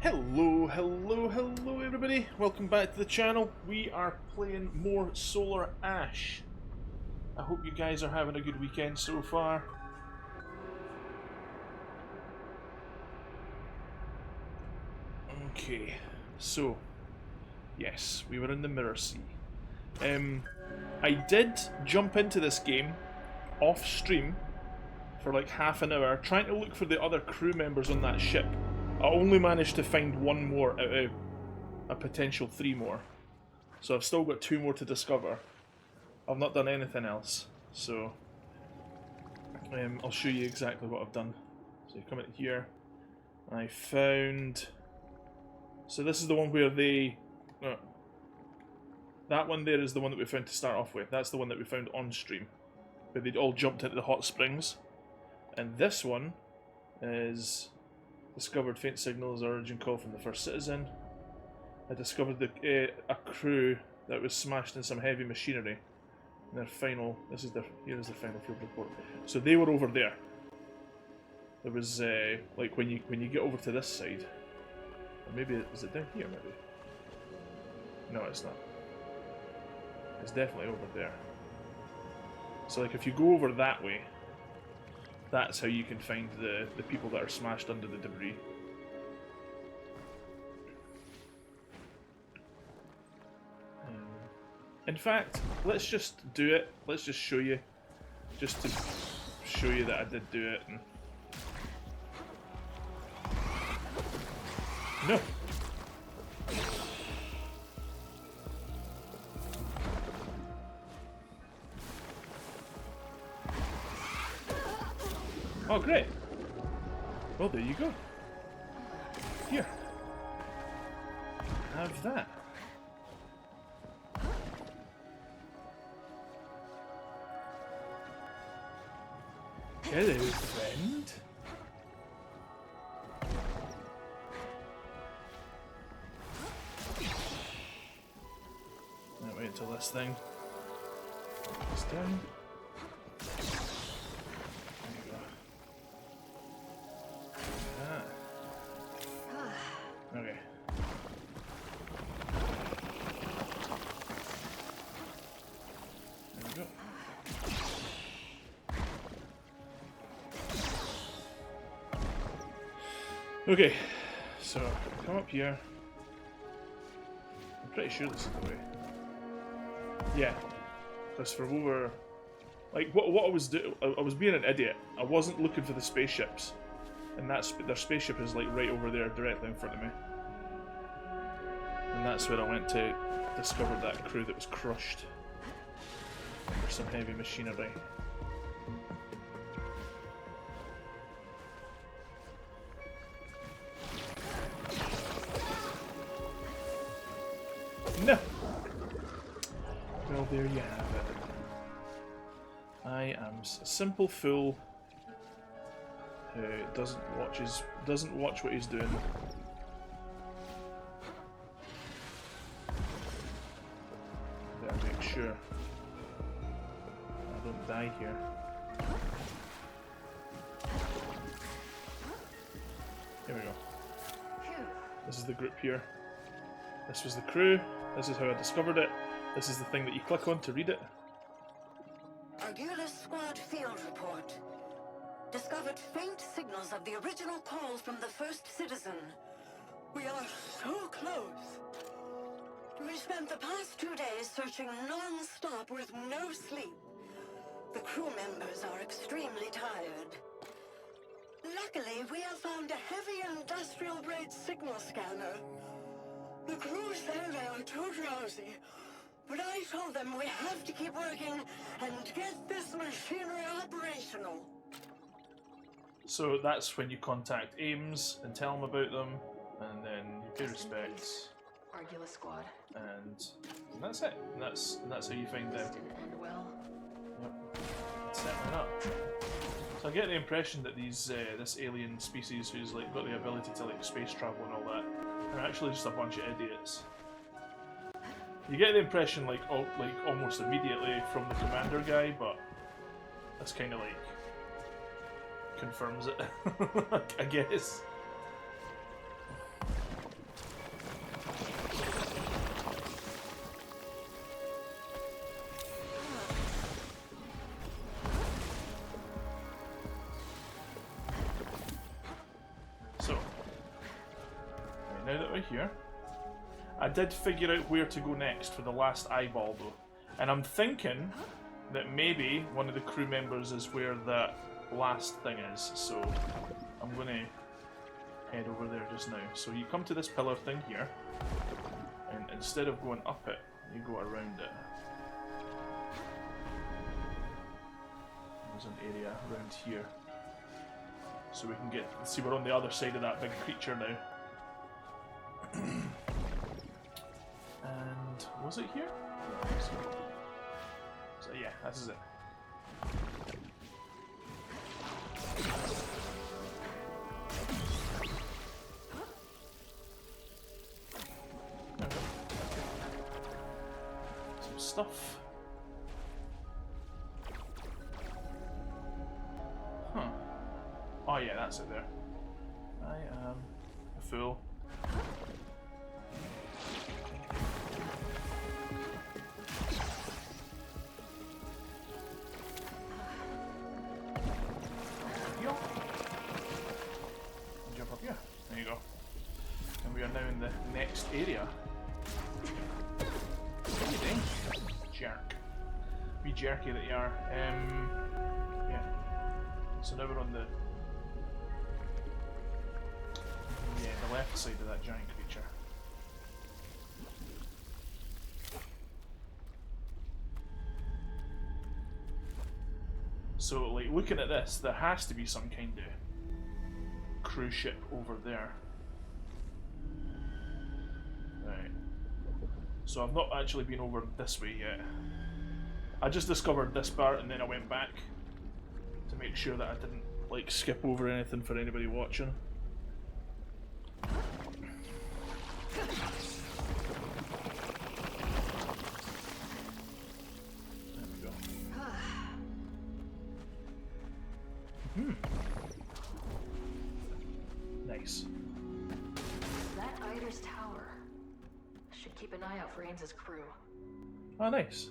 Hello, hello, hello everybody. Welcome back to the channel. We are playing more Solar Ash. I hope you guys are having a good weekend so far. Okay, so, yes, we were in the Mirror Sea. I did jump into this game off stream for like half an hour trying to look for the other crew members on that ship. I only managed to find one more out of a potential 3 more. So I've still got 2 more to discover. I've not done anything else, so I'll show you exactly what I've done. So you come in here, I found... So this is the one where they... that one there is the one that we found to start off with. That's the one that we found on stream, where they'd all jumped into the hot springs. And this one is... Discovered faint signals, origin call from the first citizen. I discovered a crew that was smashed in some heavy machinery. And their final, here is the final field report. So they were over there. There was like when you get over to this side, or maybe is it down here? Maybe. No, it's not. It's definitely over there. So like if you go over that way, that's how you can find the people that are smashed under the debris. In fact, let's just do it. Let's just show you. Just to show you that I did do it. And... No! Oh, great! Well, there you go. Here. Have that. Hello, friend. Right, wait until this thing is done. There you go. Okay. There we go. Okay, so come up here. I'm pretty sure this is the way. Yeah, because for over, like what I was doing, I was being an idiot. I wasn't looking for the spaceships, and their spaceship is like right over there, directly in front of me. And that's where I went to discover that crew that was crushed for some heavy machinery. No! Well, there you have it. I am a simple fool who doesn't watch what he's doing. Better make sure I don't die here. Here we go. This is the group here. This was the crew. This is how I discovered it. This is the thing that you click on to read it. Argulis Squad Field Report. Discovered faint signals of the original call from the first citizen. We are so close. We spent the past 2 days searching non-stop with no sleep. The crew members are extremely tired. Luckily, we have found a heavy industrial-grade signal scanner. The crew say they are too drowsy, but I told them we have to keep working and get this machinery operational. So that's when you contact Ames and tell them about them, and then you pay respects. Argulis Squad. And that's it. And that's how you find them. This didn't end well. Yep. Setting it up. So I get the impression that these this alien species who's like got the ability to like space travel and all that are actually just a bunch of idiots. You get the impression like almost immediately from the commander guy, but that's kind of like confirms it, I guess. now that we're here, I did figure out where to go next for the last eyeball though. And I'm thinking that maybe one of the crew members is where that last thing is. So I'm going to head over there just now. So you come to this pillar thing here, and instead of going up it, you go around it. There's an area around here. So we can see we're on the other side of that big creature now. And was it here? So yeah, this is it. Okay. Some stuff. Huh. Oh yeah, that's it there. I am a fool. Jump up here. There you go. And we are now in the next area. What are you doing? Jerk. Wee jerky that you are. Yeah. So now we're on the left side of that giant creature. So, like, looking at this, there has to be some kind of cruise ship over there. Right. So I've not actually been over this way yet. I just discovered this part and then I went back to make sure that I didn't, like, skip over anything for anybody watching. Nice. That Eider's tower. Should keep an eye out for Ains's crew. Oh, nice.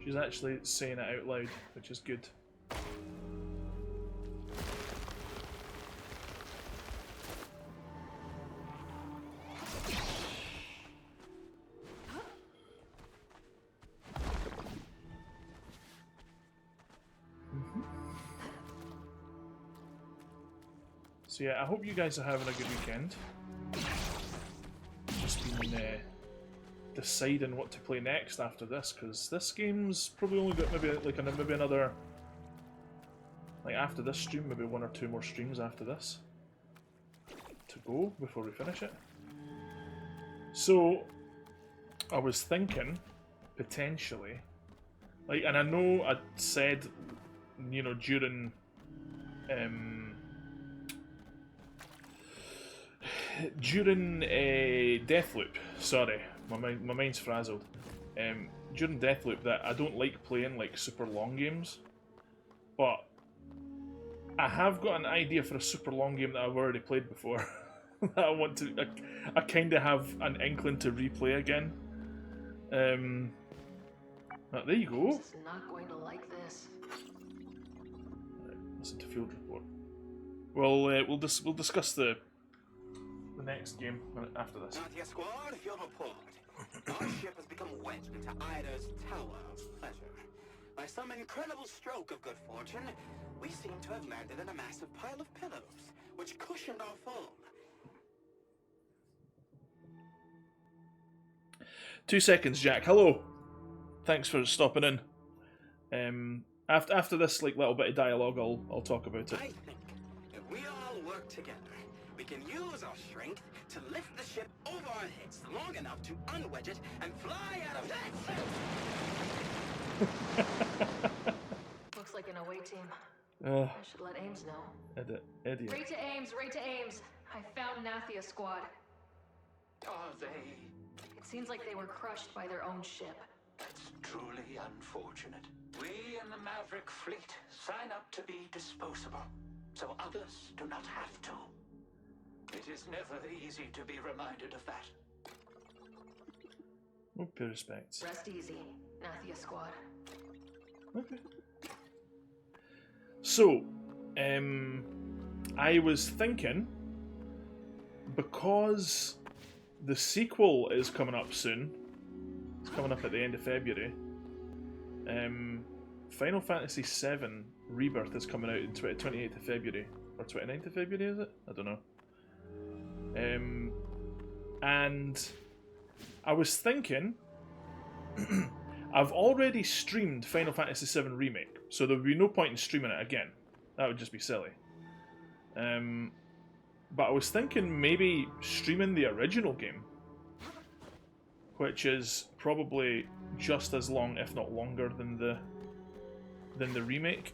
She's actually saying it out loud, which is good. So yeah, I hope you guys are having a good weekend. Just been deciding what to play next after this, because this game's probably only got maybe another, like, after this stream, maybe 1 or 2 more streams after this to go before we finish it. So I was thinking potentially, like, and I know I said, you know, during Deathloop, sorry, my mind's frazzled. During Deathloop, that I don't like playing like super long games, but I have got an idea for a super long game that I've already played before. That I want to, I kind of have an inkling to replay again. There you go. This is not going to like this. Right, listen to field report. Well, we'll discuss the next game after this. Nathia Squad, field report. Our ship has become wedged into Eider's Tower of Pleasure. By some incredible stroke of good fortune, we seem to have landed in a massive pile of pillows, which cushioned our fall. 2 seconds, Jack. Hello. Thanks for stopping in. After this like little bit of dialogue, I'll talk about it. I think if we all work together, we can use our strength to lift the ship over our heads long enough to unwedge it and fly out of that. Looks like an away team. I should let Ames know. Idiot. Right to Ames, right to Ames. I found Nathia Squad. Are they? It seems like they were crushed by their own ship. That's truly unfortunate. We in the Maverick fleet sign up to be disposable, so others do not have to. It is never easy to be reminded of that. Oh, pure respects. Rest easy, Nathia Squad. Okay. So, I was thinking, because the sequel is coming up soon. It's coming up at the end of February. Final Fantasy VII Rebirth is coming out in 28th of February. Or 29th of February, is it? I don't know. And I was thinking, I've already streamed Final Fantasy VII Remake, so there would be no point in streaming it again. That would just be silly. But I was thinking maybe streaming the original game, which is probably just as long, if not longer, than the remake.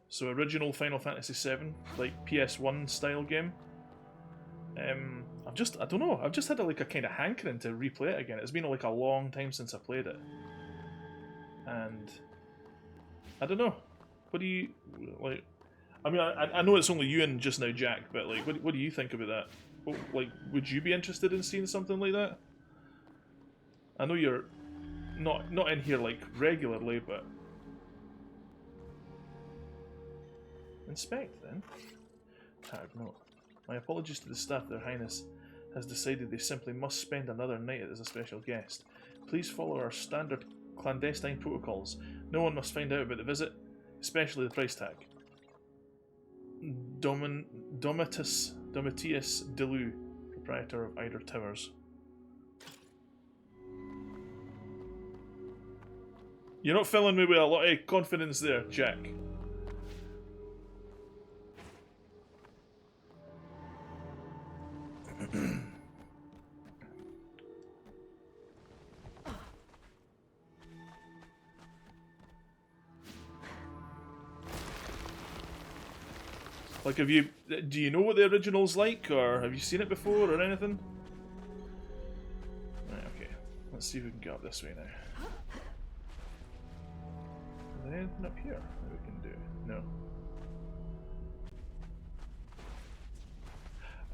So original Final Fantasy VII, like PS1 style game. I don't know, I've just had a kind of hankering to replay it again. It's been like a long time since I played it. And I don't know. What do you like? I mean, I know it's only you and just now Jack, but like, what do you think about that? Like, would you be interested in seeing something like that? I know you're not in here like regularly, but inspect then. Tag note. My apologies to the staff. Their Highness has decided they simply must spend another night as a special guest. Please follow our standard clandestine protocols. No one must find out about the visit, especially the price tag. Domitius Deleu, proprietor of Eider Towers. You're not filling me with a lot of confidence there, Jack. Like, do you know what the original's like, or have you seen it before, or anything? Right, okay. Let's see if we can get up this way now. Is there anything up here that we can do? No.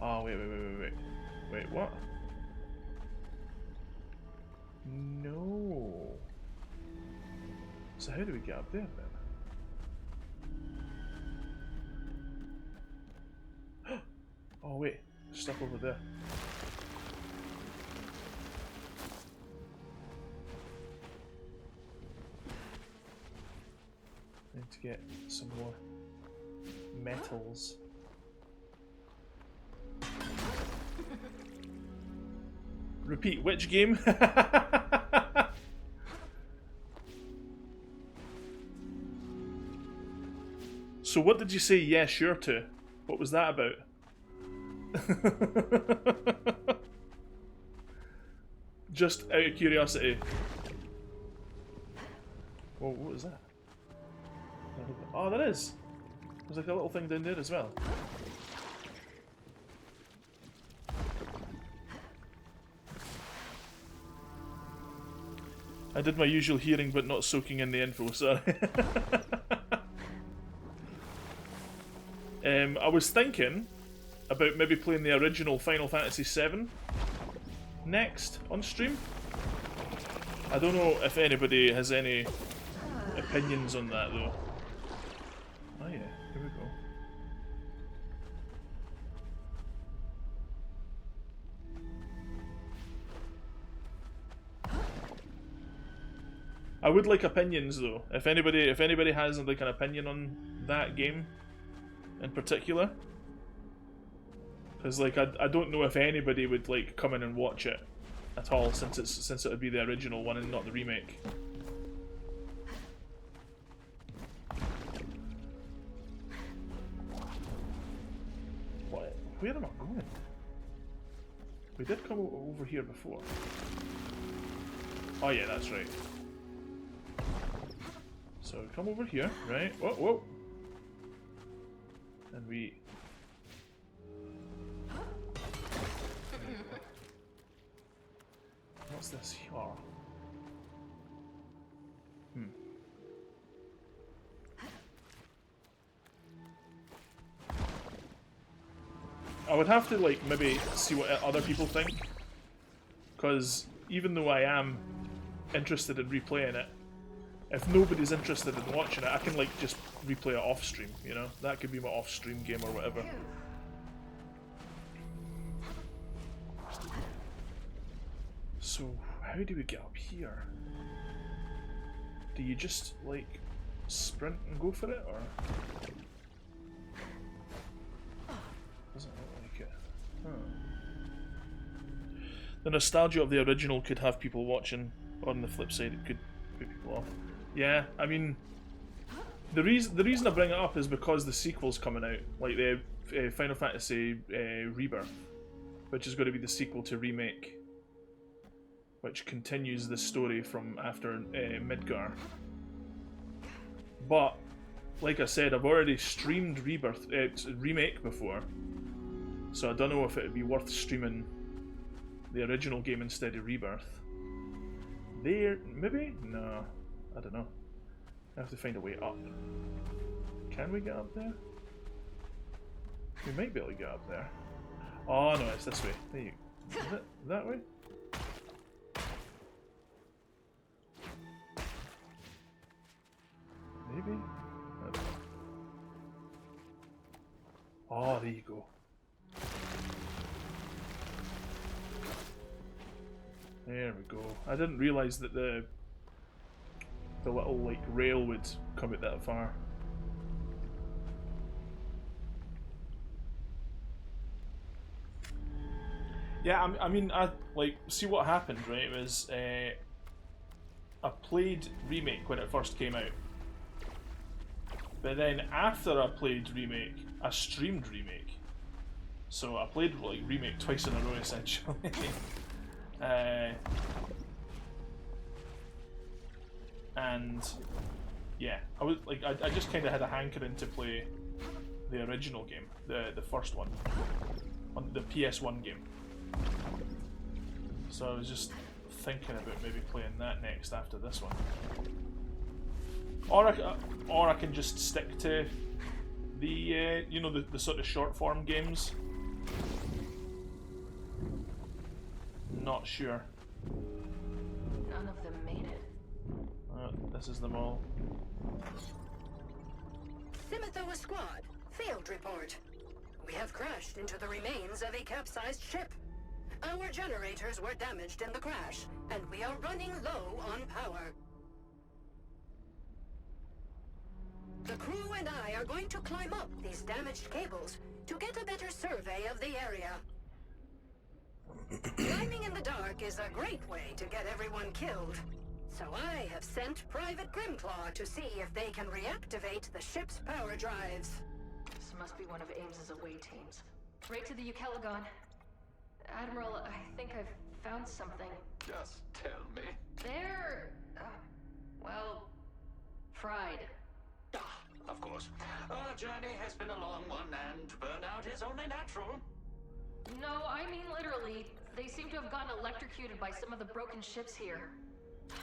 Oh, wait. Wait, what? No. So how do we get up there, then? Oh wait, there's stuff over there. Need to get some more metals. Repeat, which game? So what did you say yeah sure to? What was that about? Just out of curiosity. Well, what is that? Oh, there is. There's like a little thing down there as well. I did my usual hearing but not soaking in the info, sorry. I was thinking about maybe playing the original Final Fantasy VII next on stream. I don't know if anybody has any opinions on that though. Oh yeah, here we go. I would like opinions though. If anybody has like an opinion on that game in particular. Because like I don't know if anybody would like come in and watch it at all, since it would be the original one and not the remake. What? Where am I going? We did come over here before. Oh yeah, that's right. So come over here, right? Whoa, whoa. And we. What's this here? I would have to like maybe see what other people think, because even though I am interested in replaying it, if nobody's interested in watching it, I can like just replay it off stream, you know? That could be my off stream game or whatever. So, how do we get up here? Do you just, like, sprint and go for it, or...? Doesn't look like it. Huh. The nostalgia of the original could have people watching, or on the flip side it could put people off. Yeah, I mean... The reason I bring it up is because the sequel's coming out, like the Final Fantasy Rebirth, which is going to be the sequel to Remake, which continues the story from after Midgar. But, like I said, I've already streamed Remake before, so I don't know if it would be worth streaming the original game instead of Rebirth. Maybe? No, I don't know. I have to find a way up. Can we get up there? We might be able to get up there. Oh no, it's this way. There you go. Is it that way? Maybe? I don't know. Oh, there you go. There we go. I didn't realise that the little like rail would come out that far. Yeah, I mean, I like see what happened. Right, it was I played Remake when it first came out, but then after I played Remake, I streamed Remake. So I played like Remake twice in a row essentially. And yeah, I was like, I just kind of had a hankering to play the original game, the first one, on the PS1 game. So I was just thinking about maybe playing that next after this one, or I can just stick to the you know, the sort of short form games. Not sure. None of them made it. This is them all. Simothua Squad, field report. We have crashed into the remains of a capsized ship. Our generators were damaged in the crash, and we are running low on power. The crew and I are going to climb up these damaged cables to get a better survey of the area. Climbing in the dark is a great way to get everyone killed. So I have sent Private Grimclaw to see if they can reactivate the ship's power drives. This must be one of Ames's away teams. Right to the Eucaligon. Admiral, I think I've found something. Just tell me. They're... well... fried. Ah, of course. Our journey has been a long one, and burnout is only natural. No, I mean literally. They seem to have gotten electrocuted by some of the broken ships here.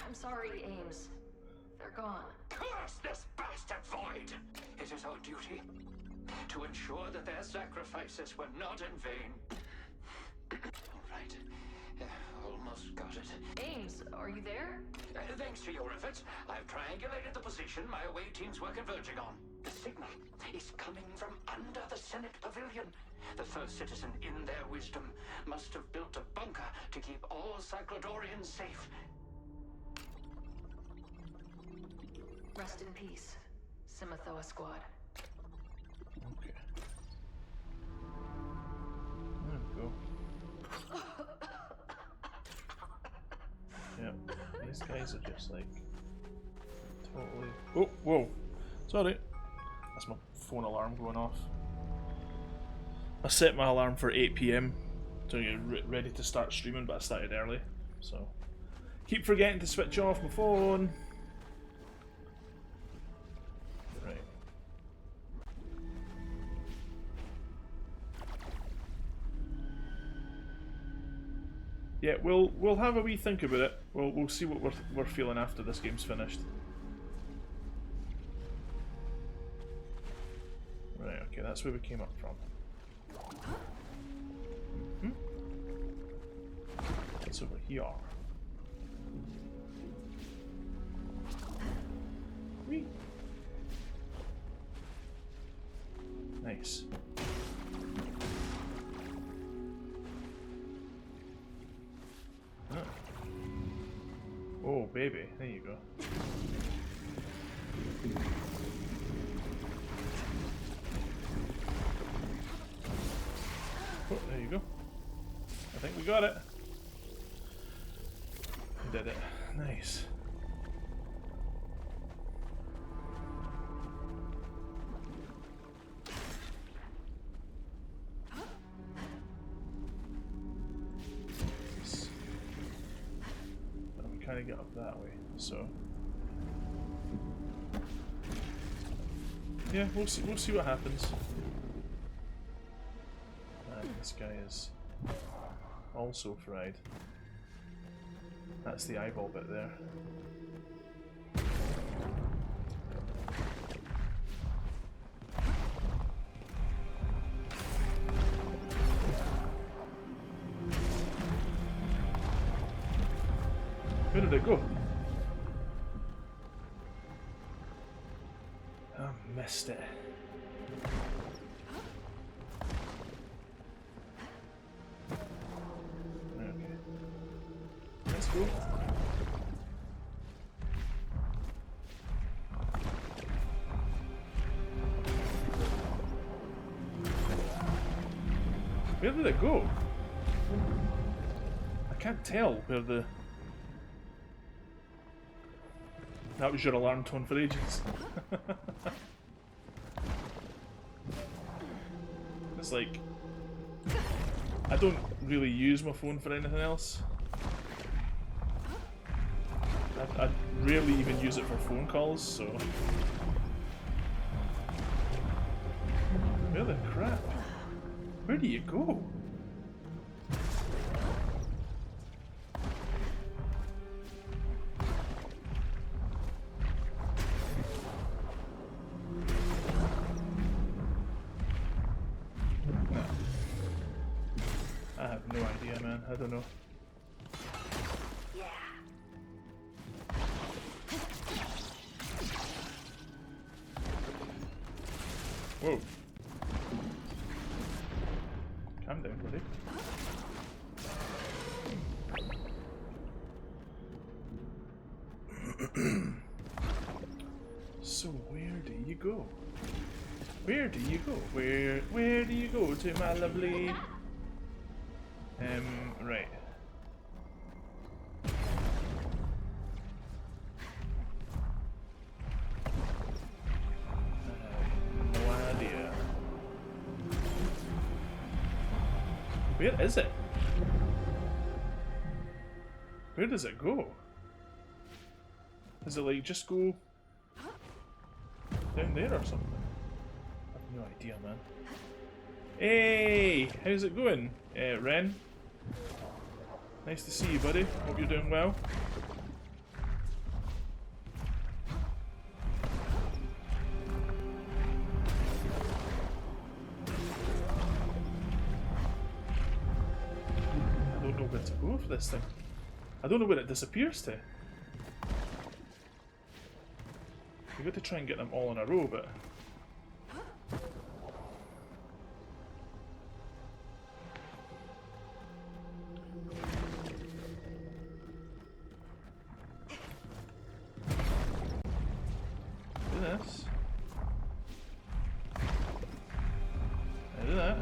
I'm sorry, Ames. They're gone. Curse this bastard void! It is our duty to ensure that their sacrifices were not in vain. All right. Almost got it. Ames, are you there? Thanks to your efforts, I've triangulated the position my away teams were converging on. The signal is coming from under the Senate Pavilion. The First Citizen, in their wisdom, must have built a bunker to keep all Cyclodorians safe. Rest in peace, Simothua Squad. Okay. There we go. Yeah, these guys are just like totally. Oh, whoa! Sorry, that's my phone alarm going off. I set my alarm for 8 PM to get ready to start streaming, but I started early, so keep forgetting to switch off my phone. Right. Yeah, we'll have a wee think about it. We'll see what we're feeling after this game's finished. Right, okay, that's where we came up from. It's over here. Whee. Nice. baby. There you go. Oh, there you go. I think we got it. We did it. Nice. And we kind of get up that way, so yeah, we'll see what happens. And this guy is also fried. That's the eyeball bit there. Where did it go? I missed it. Okay. Let's go. Where did it go? I can't tell where the... That was your alarm tone for ages. It's like... I don't really use my phone for anything else. I rarely even use it for phone calls, so... Where the crap? Where do you go? I have no idea, man. I don't know. Whoa. Calm down, buddy. So where do you go? Where do you go? Where do you go to my lovely... right. No idea. Where is it? Where does it go? Does it like just go down there or something? I have no idea, man. Hey, how's it going, Ren? Nice to see you, buddy. Hope you're doing well. I don't know where to go for this thing. I don't know where it disappears to. We've got to try and get them all in a row, but... Do this. I do that.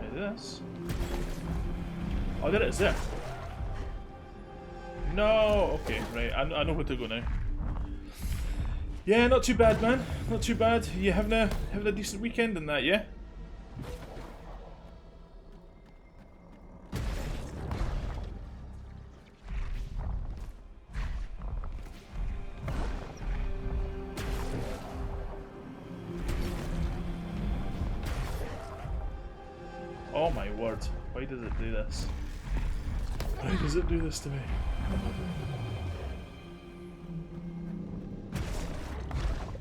I do this. Oh, there it is, there. No! Okay, right, I know where to go now. Yeah, not too bad, man. Not too bad. You having a decent weekend and that, yeah? Oh my word. Why does it do this? Why does it do this to me?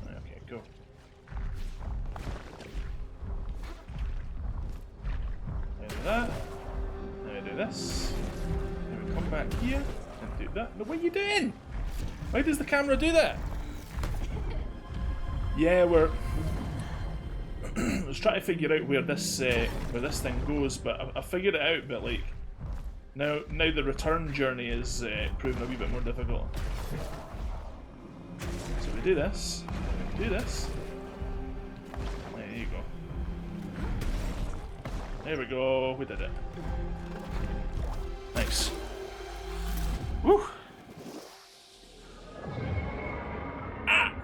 Okay, go. Now do that. Now do this. Now we come back here and do that. No, what are you doing? Why does the camera do that? Yeah, we're... I was trying to figure out where this thing goes, but I figured it out, but like Now the return journey is proving a wee bit more difficult. So we do this. We do this. There you go. There we go. We did it. Nice. Woo! Ah!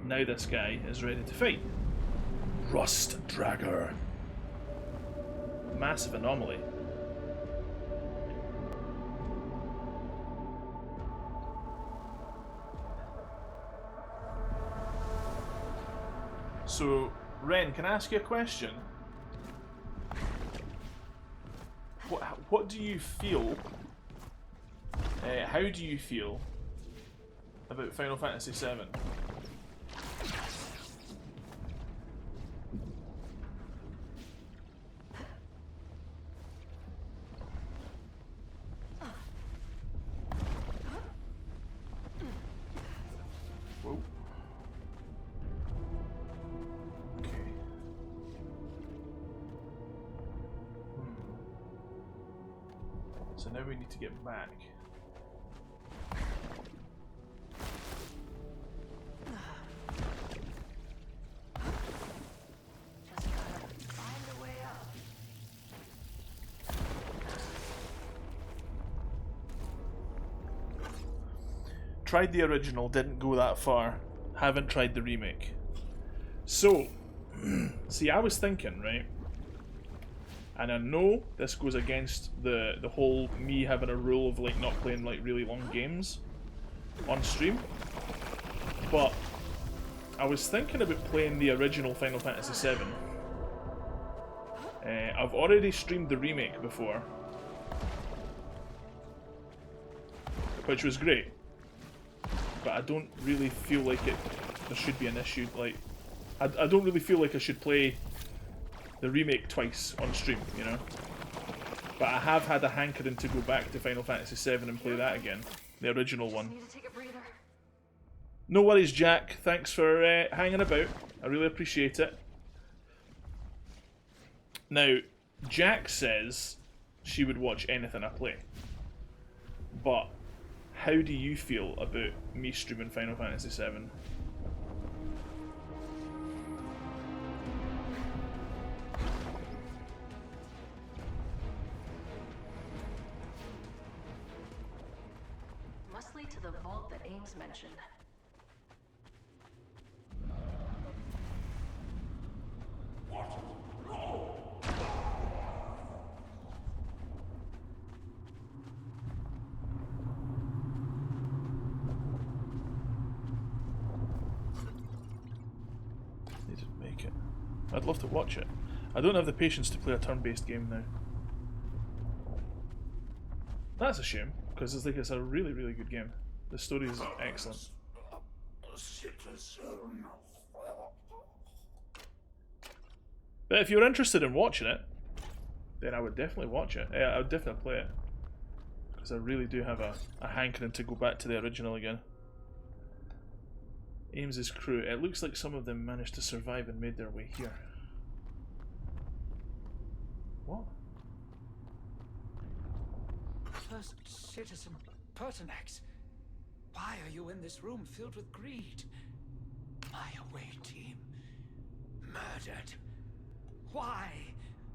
Now this guy is ready to fight. Rust Dragger. Massive anomaly. So, Ren, can I ask you a question? What do you feel? How do you feel about Final Fantasy VII? Whoa. Okay. So now we need to get back. Just gotta find a way up. Tried the original, didn't go that far. Haven't tried the remake. So, see, I was thinking, right? And I know this goes against the whole me having a rule of like not playing like really long games on stream. But I was thinking about playing the original Final Fantasy VII. I've already streamed the remake before, which was great. But I don't really feel like there should be an issue. Like, I don't really feel like I should play the remake twice on stream, you know? But I have had a hankering to go back to Final Fantasy VII and play that again. The original one. Need to take a breather. No worries, Jack. Thanks for hanging about. I really appreciate it. Now, Jack says she would watch anything I play. But how do you feel about me streaming Final Fantasy VII? Must lead to the vault that Ames mentioned. They didn't make it. I'd love to watch it. I don't have the patience to play a turn-based game now. That's a shame, because it's a really, really good game. The story is excellent. But if you're interested in watching it, then I would definitely watch it. Yeah, I would definitely play it. Because I really do have a hankering to go back to the original again. Ames's crew. It looks like some of them managed to survive and made their way here. What? First Citizen Pertinax, why are you in this room filled with greed? My away team murdered. Why?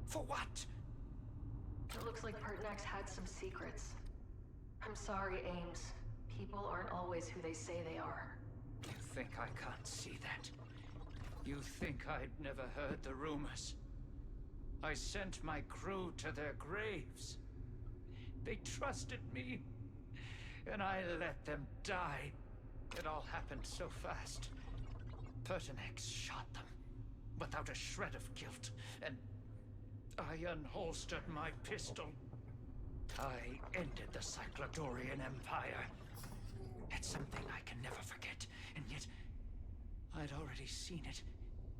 For what? It looks like Pertinax had some secrets. I'm sorry, Ames. People aren't always who they say they are. You think I can't see that? You think I'd never heard the rumors? I sent my crew to their graves. They trusted me, and I let them die. It all happened so fast. Pertinax shot them, without a shred of guilt, and I unholstered my pistol. I ended the Cyclodorian Empire. It's something I can never forget, and yet I'd already seen it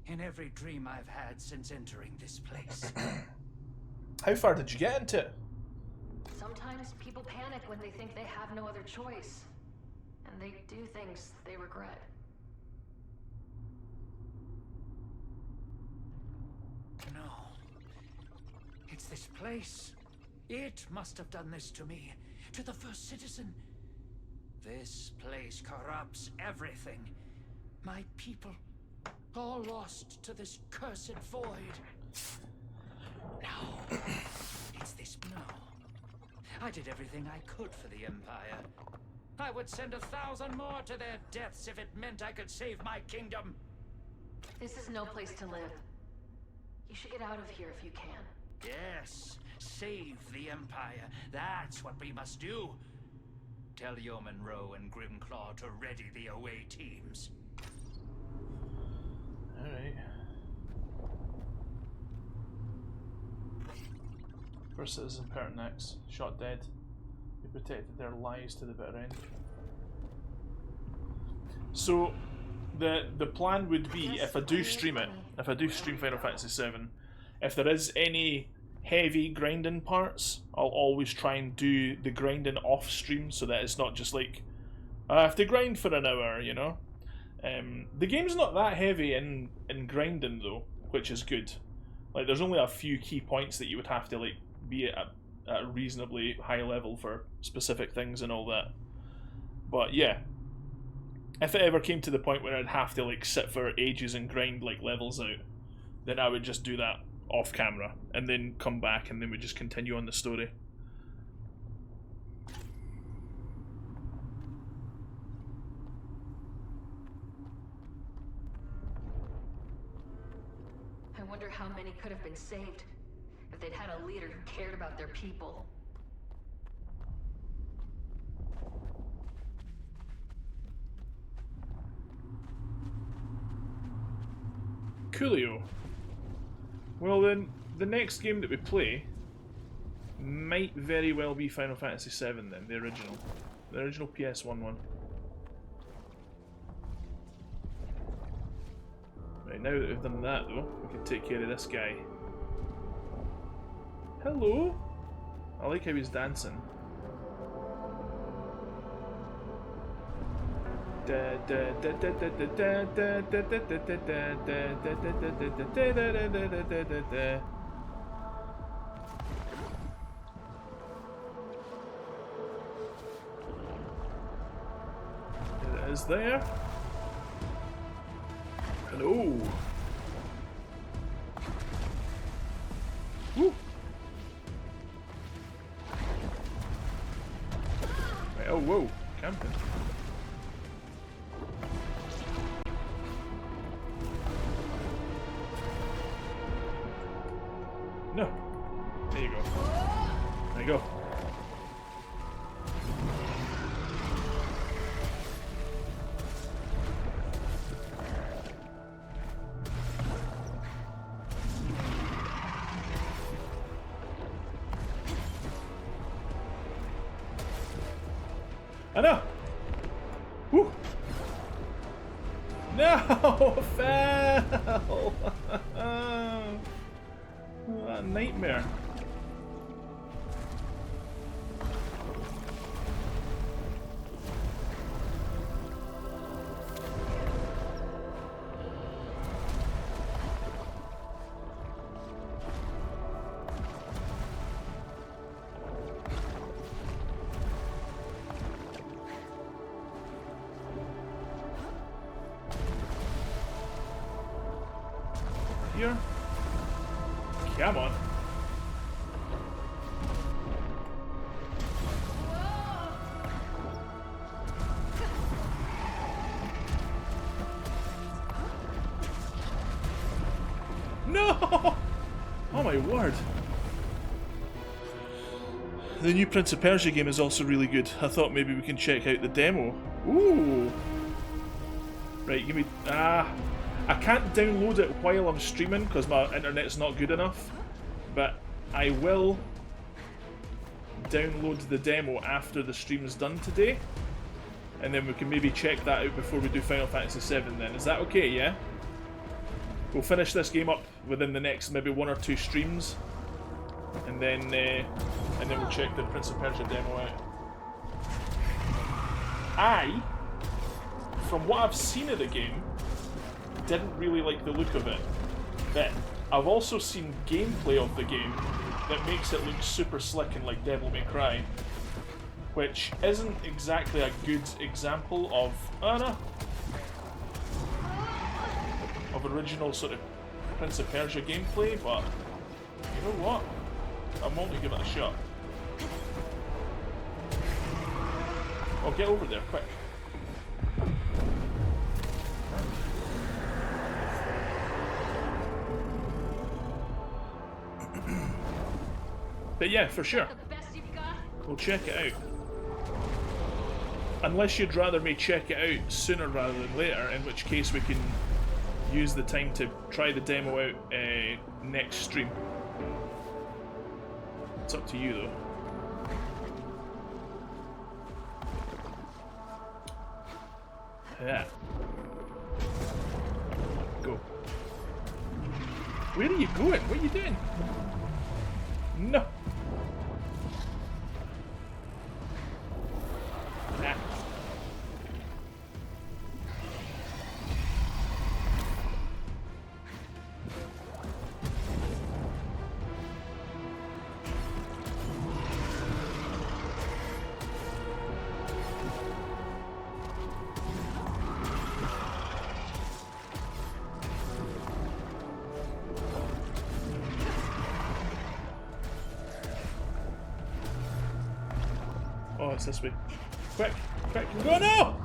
in every dream I've had since entering this place. How far did you get into it? Sometimes people panic when they think they have no other choice. And they do things they regret. No. It's this place. It must have done this to me, to the first citizen. This place corrupts everything. My people, all lost to this cursed void. No. It's this no. I did everything I could for the Empire. I would send 1,000 more to their deaths if it meant I could save my kingdom. This is no place to live. You should get out of here if you can. Yes, save the Empire. That's what we must do. Tell Yeoman Rowe and Grimclaw to ready the away teams. Alright. First citizen Pertinax, shot dead. We protected their lives to the bitter end. So, the plan would be, if I do stream it, if I do stream Final Fantasy VII, if there is any heavy grinding parts, I'll always try and do the grinding off stream so that it's not just like, I have to grind for an hour, you know? The game's not that heavy in grinding though, which is good. Like, there's only a few key points that you would have to like be at a reasonably high level for specific things and all that. But yeah, if it ever came to the point where I'd have to like sit for ages and grind like levels out, then I would just do that off camera and then come back and then we just continue on the story. I wonder how many could have been saved if they'd had a leader who cared about their people. Coolio. Well then, the next game that we play might very well be Final Fantasy VII then, the original PS1 one. Right, now that we've done that though, we can take care of this guy. Hello! I like how he's dancing. It is there. Hello. Woo. Right, oh, whoa, camping. No. There you go. There you go. I know. Woo. No, fell. What a nightmare. Here. Come on. No! Oh my word. The new Prince of Persia game is also really good. I thought maybe we can check out the demo. Ooh. Right, give me... I can't download it while I'm streaming because my internet's not good enough, but I will download the demo after the stream's done today, and then we can maybe check that out before we do Final Fantasy VII then. Is that okay, yeah? We'll finish this game up within the next maybe 1 or 2 streams, and then we'll check the Prince of Persia demo out. From what I've seen of the game, didn't really like the look of it, but I've also seen gameplay of the game, that makes it look super slick and like Devil May Cry, which isn't exactly a good example of original sort of Prince of Persia gameplay, but you know what? I'm willing to give it a shot. Oh, get over there, quick. But yeah, for sure. The best you've got? We'll check it out. Unless you'd rather me check it out sooner rather than later, in which case we can use the time to try the demo out next stream. It's up to you though. Yeah. Go. Where are you going? What are you doing? No. Ah. Oh, it's this way. Quick, quick, go now!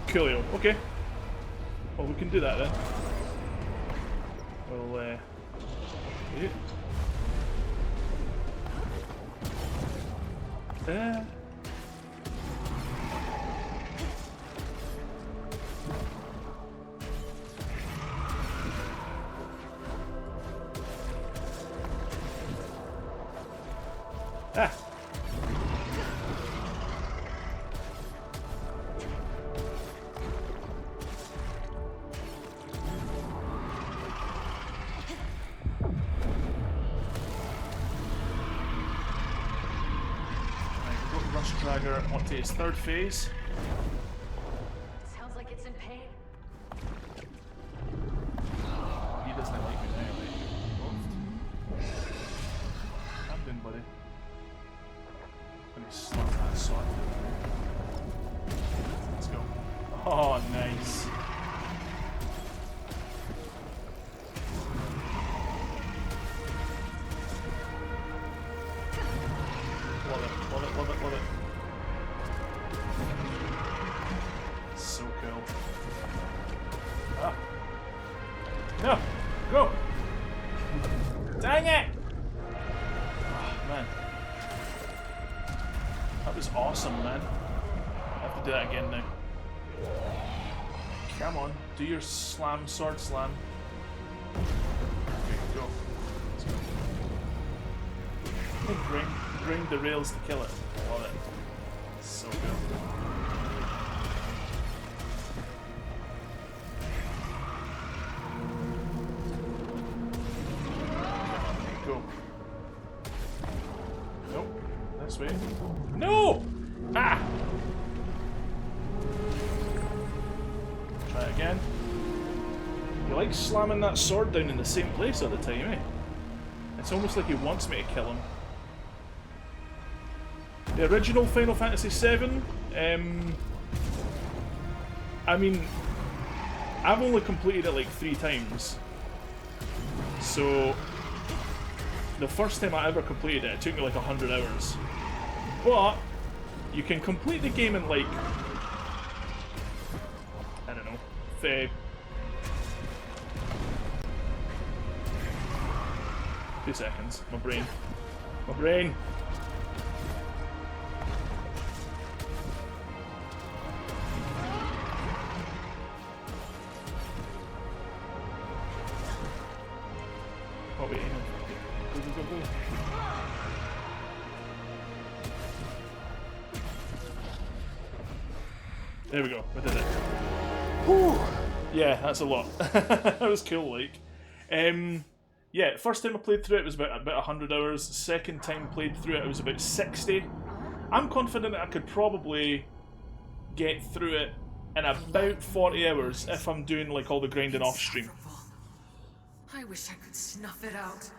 Coolio, okay. Well, we can do that then. We'll, Ah! Rush Dragger onto his third phase. Sounds like it's in pain. He doesn't like me now, like. Calm down, buddy. Let me slap that sword. Let's go. Oh, nice. Love it, love it, love it, love it. So cool. Ah. No! Go! Dang it! Oh, man. That was awesome, man. I have to do that again now. Come on, do your slam, sword slam. Okay, go. Let's go. Bring the rails to kill it. I love it. So good. Go. Nope. This way. No! Ah! Try it again. He likes slamming that sword down in the same place all the time, eh? It's almost like he wants me to kill him. The original Final Fantasy VII, I mean, I've only completed it like 3 times. So, the first time I ever completed it took me like 100 hours. But, you can complete the game in like, I don't know, 2 seconds. My brain. My brain! What are we aiming for? Go, go, go, go. There we go, we did it. Whew. Yeah, that's a lot. That was cool, like. Yeah, first time I played through it was about 100 hours. Second time played through it was about 60. I'm confident that I could probably get through it in about 40 hours if I'm doing like all the grinding off stream. I wish I could snuff it out.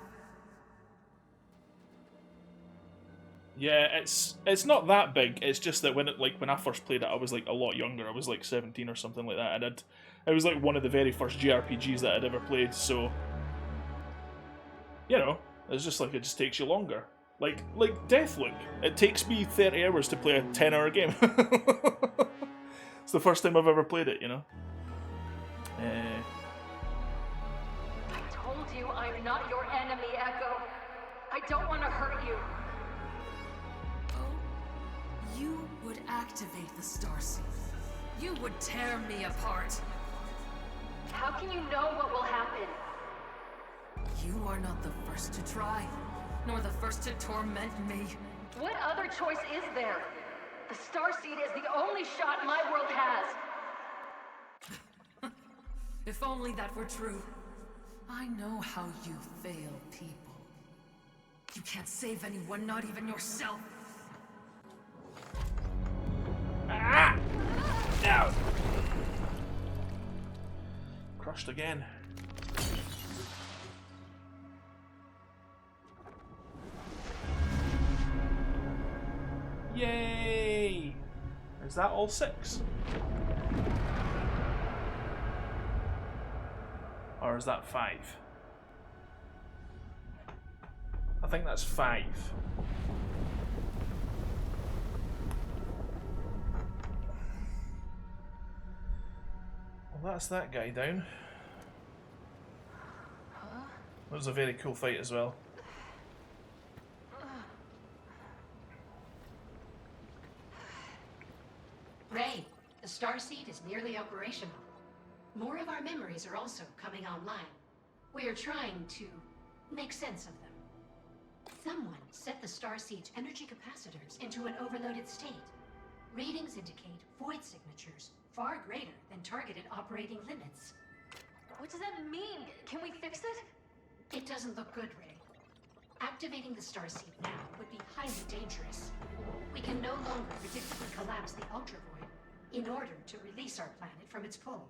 Yeah, it's not that big. It's just that when I first played it, I was like a lot younger. I was like 17 or something like that, and it was like one of the very first JRPGs that I'd ever played. So, you know, it's just like it just takes you longer. Like Deathloop, it takes me 30 hours to play a 10-hour game. It's the first time I've ever played it, you know. I told you I'm not your enemy, Echo. I don't want to hurt you. Oh, you would activate the Starseed. You would tear me apart. How can you know what will happen? You are not the first to try, nor the first to torment me. What other choice is there? The Starseed is the only shot my world has. If only that were true. I know how you fail people. You can't save anyone, not even yourself. Ah! No! Crushed again. Yay! Is that all 6? Or is that 5? I think that's 5. Well, that's that guy down. That was a very cool fight as well. Ray, the Starseed is nearly operational. More of our memories are also coming online. We are trying to make sense of them. Someone set the Starseed's energy capacitors into an overloaded state. Readings indicate void signatures far greater than targeted operating limits. What does that mean? Can we fix it? It doesn't look good, Ray. Activating the Starseed now would be highly dangerous. We can no longer predictably collapse the Ultravoid in order to release our planet from its pull.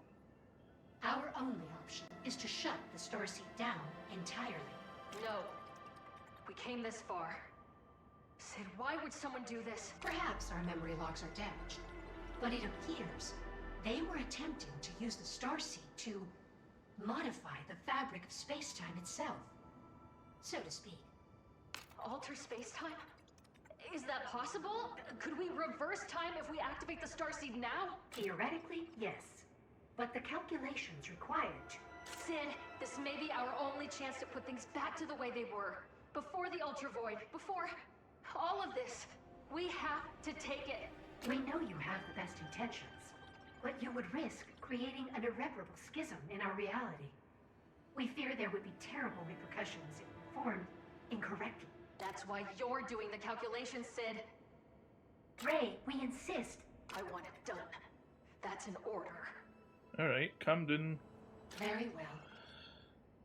Our only option is to shut the Starseed down entirely. No. We came this far. Sid, why would someone do this? Perhaps our memory logs are damaged, but it appears they were attempting to use the Starseed to modify the fabric of space-time itself, so to speak. Alter space-time? Is that possible? Could we reverse time if we activate the Starseed now? Theoretically, yes. But the calculations required to... Sid, this may be our only chance to put things back to the way they were. Before the Ultravoid, before all of this. We have to take it. We know you have the best intentions, but you would risk creating an irreparable schism in our reality. We fear there would be terrible repercussions if formed incorrectly. That's why you're doing the calculations, Sid. Ray, we insist. I want it done. That's an order. Alright, Camden. Very well.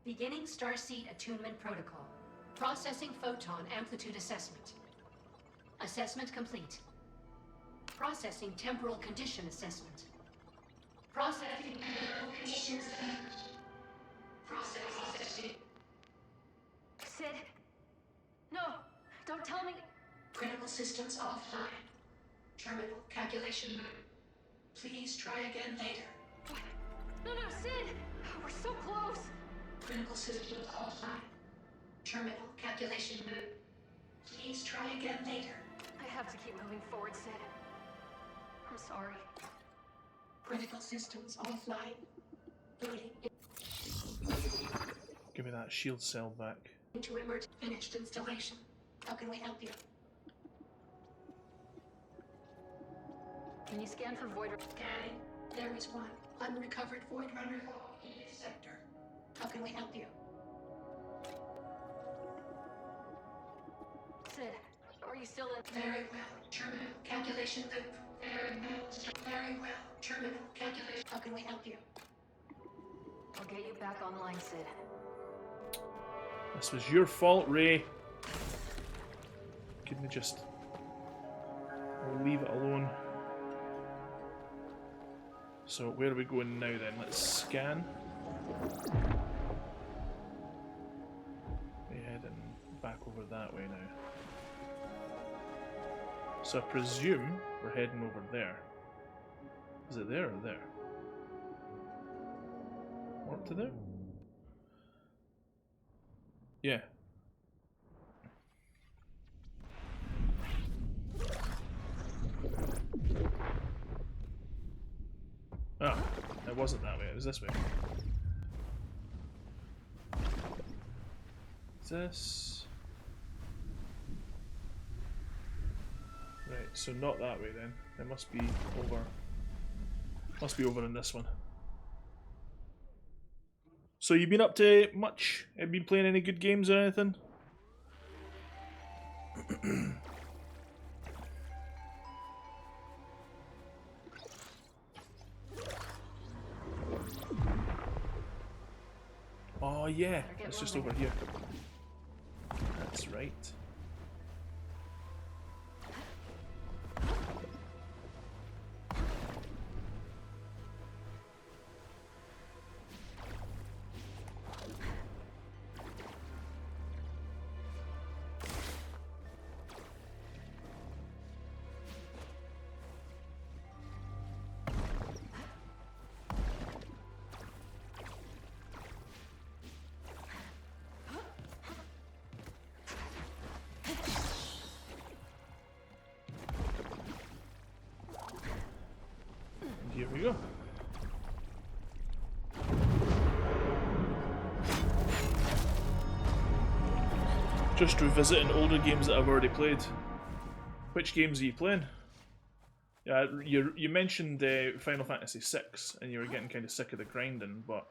Beginning Starseed Attunement Protocol. Processing photon amplitude assessment. Assessment complete. Processing temporal condition assessment. Processing temporal condition assessment. Processing. Sid. No, don't tell me. Critical systems offline. Terminal calculation mode. Please try again later. What? No, Sid! We're so close! Critical systems offline. Terminal calculation mode. Please try again later. I have to keep moving forward, Sid. I'm sorry. Critical systems offline. Booting Give me that shield cell back. into emerge. Finished installation. How can we help you? Can you scan for void? Scanning. There is one unrecovered Void Runner in this sector. How can we help you? Sid, are you still in? Very well. Terminal calculation loop. Very well. Terminal calculation. How can we help you? I'll get you back online, Sid. This was your fault, Ray. Couldn't you just leave it alone? So where are we going now then? Let's scan. We're heading back over that way now. So I presume we're heading over there. Is it there or there? Or up to there? Yeah. Ah, it wasn't that way, it was this way. Is this? Right, so not that way then. It must be over. Must be over in this one. So you been up to much? Have you been playing any good games or anything? Oh yeah, it's just over here. That's right. Here we go. Just revisiting older games that I've already played. Which games are you playing? Yeah, you mentioned Final Fantasy VI, and you were getting kind of sick of the grinding, but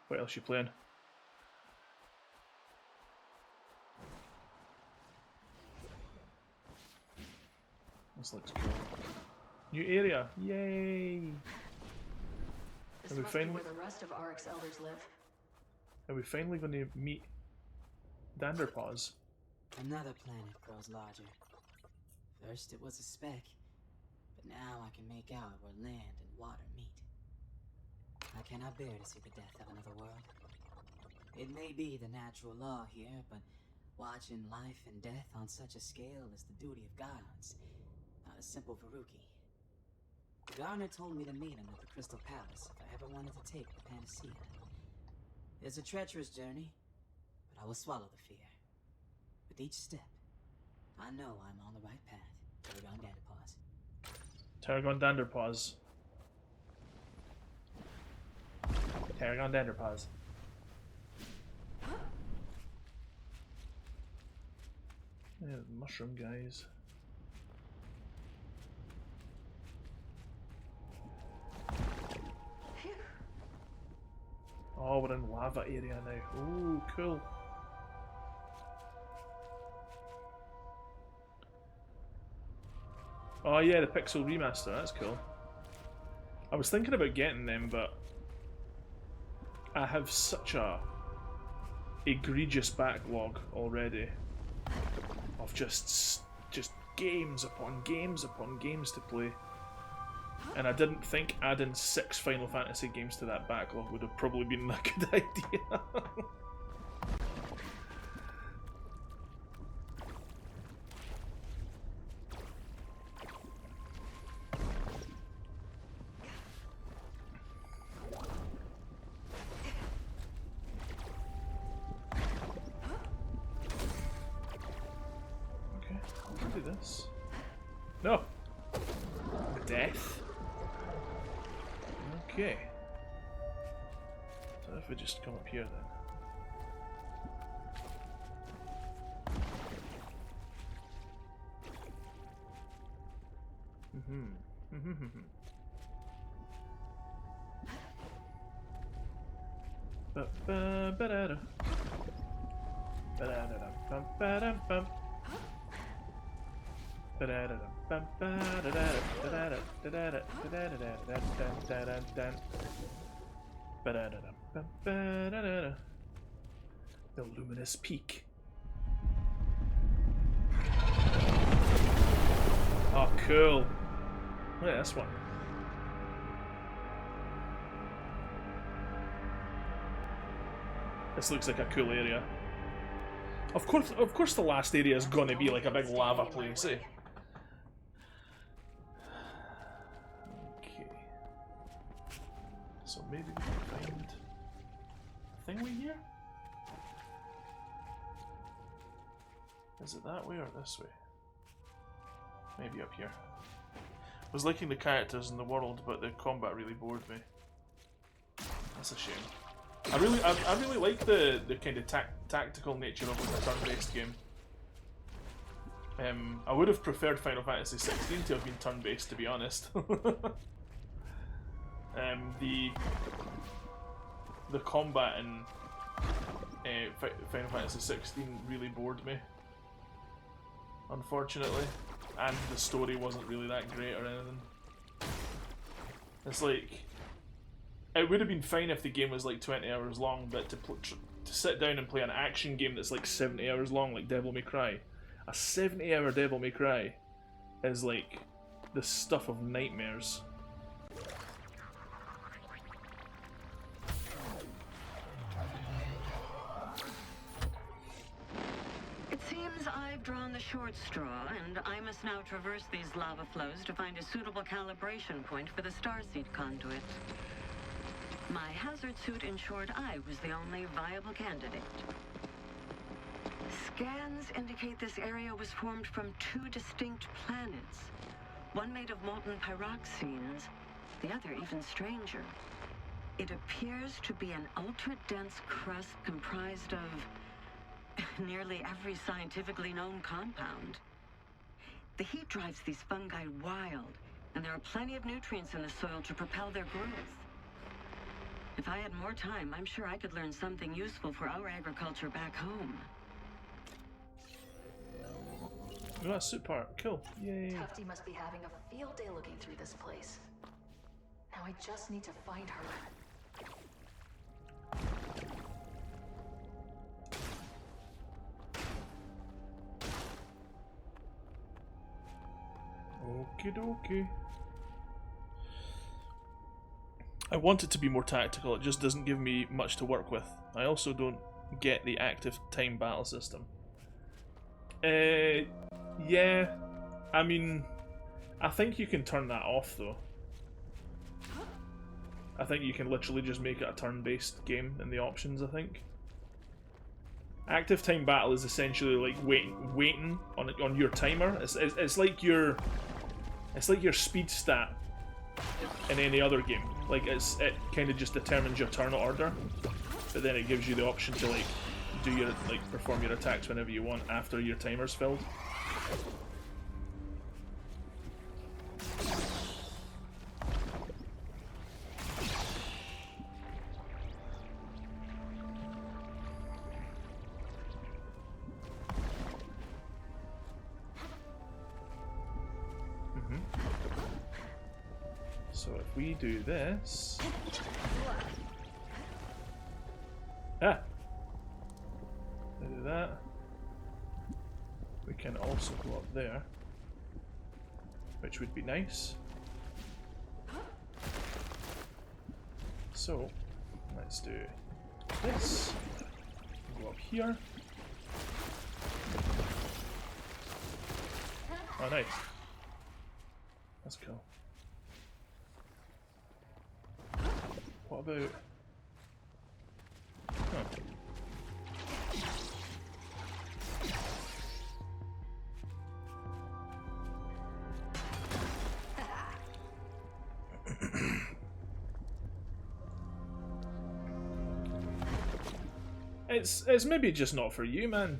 what else you playing? This looks cool. New area, yay! This must be where the rest of Oryx elders live. Are we finally going to meet Danderpaws? Another planet grows larger. First it was a speck, but now I can make out where land and water meet. I cannot bear to see the death of another world. It may be the natural law here, but watching life and death on such a scale is the duty of gods, not a simple Veruki. Garner told me to meet him at the Crystal Palace if I ever wanted to take the Panacea. It's a treacherous journey, but I will swallow the fear. With each step, I know I'm on the right path. Tarragon Danderpaws. Tarragon Danderpaws. Tarragon Danderpaws. Yeah, the mushroom guys. Oh, we're in lava area now. Ooh, cool. Oh yeah, the Pixel Remaster, that's cool. I was thinking about getting them, but I have such a egregious backlog already of just games upon games upon games to play. And I didn't think adding 6 Final Fantasy games to that backlog would have probably been a good idea. Okay, I can do this. No! Death. Okay. So if we just come up here then. Ba-ba-ba-da-da. Ba-da-da-da-bum-ba-dum-bum. The luminous peak. Oh, cool. Look at this one. This looks like a cool area. Of course the last area is gonna be like a big lava place, eh? maybe we can find a thing we hear? Is it that way or this way? Maybe up here. I was liking the characters in the world, but the combat really bored me. That's a shame. I really like the kind of tactical nature of a turn-based game. I would have preferred Final Fantasy 16 to have been turn-based, to be honest. The combat in Final Fantasy 16 really bored me, unfortunately, and the story wasn't really that great or anything. It's like, it would have been fine if the game was like 20 hours long, but to sit down and play an action game that's like 70 hours long, like Devil May Cry, a 70-hour Devil May Cry is like the stuff of nightmares. It seems I've drawn the short straw, and I must now traverse these lava flows to find a suitable calibration point for the starseed conduit. My hazard suit ensured I was the only viable candidate. Scans indicate this area was formed from 2 distinct planets. One made of molten pyroxenes, the other even stranger. It appears to be an ultra-dense crust comprised of nearly every scientifically known compound. The heat drives these fungi wild, and there are plenty of nutrients in the soil to propel their growth. If I had more time, I'm sure I could learn something useful for our agriculture back home. Oh, that's suit part. Cool. Yay. Tufty must be having a field day looking through this place. Now I just need to find her. Okie dokie. I want it to be more tactical, it just doesn't give me much to work with. I also don't get the active time battle system. Yeah, I mean, I think you can turn that off though. I think you can literally just make it a turn-based game in the options, I think. Active time battle is essentially like waiting on your timer. It's like your speed stat in any other game. Like it kind of just determines your turn order, but then it gives you the option to like perform your attacks whenever you want after your timer's filled. So if we do this... Ah! Do that. We can also go up there, which would be nice. So, let's do this. Go up here. Oh, nice. That's cool. What about... Huh. It's maybe just not for you, man.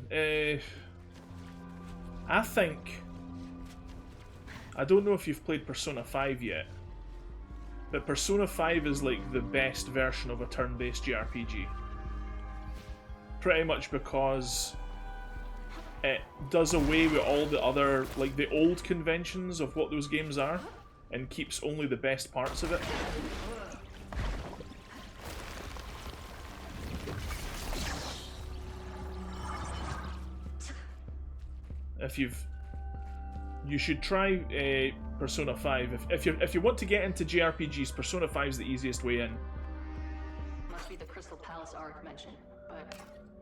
I think... I don't know if you've played Persona 5 yet, but Persona 5 is like the best version of a turn-based JRPG. Pretty much because it does away with all the other, like the old conventions of what those games are, and keeps only the best parts of it. If you should try Persona 5. If you want to get into JRPGs, Persona 5 is the easiest way in. Must be the Crystal Palace Ark mentioned, but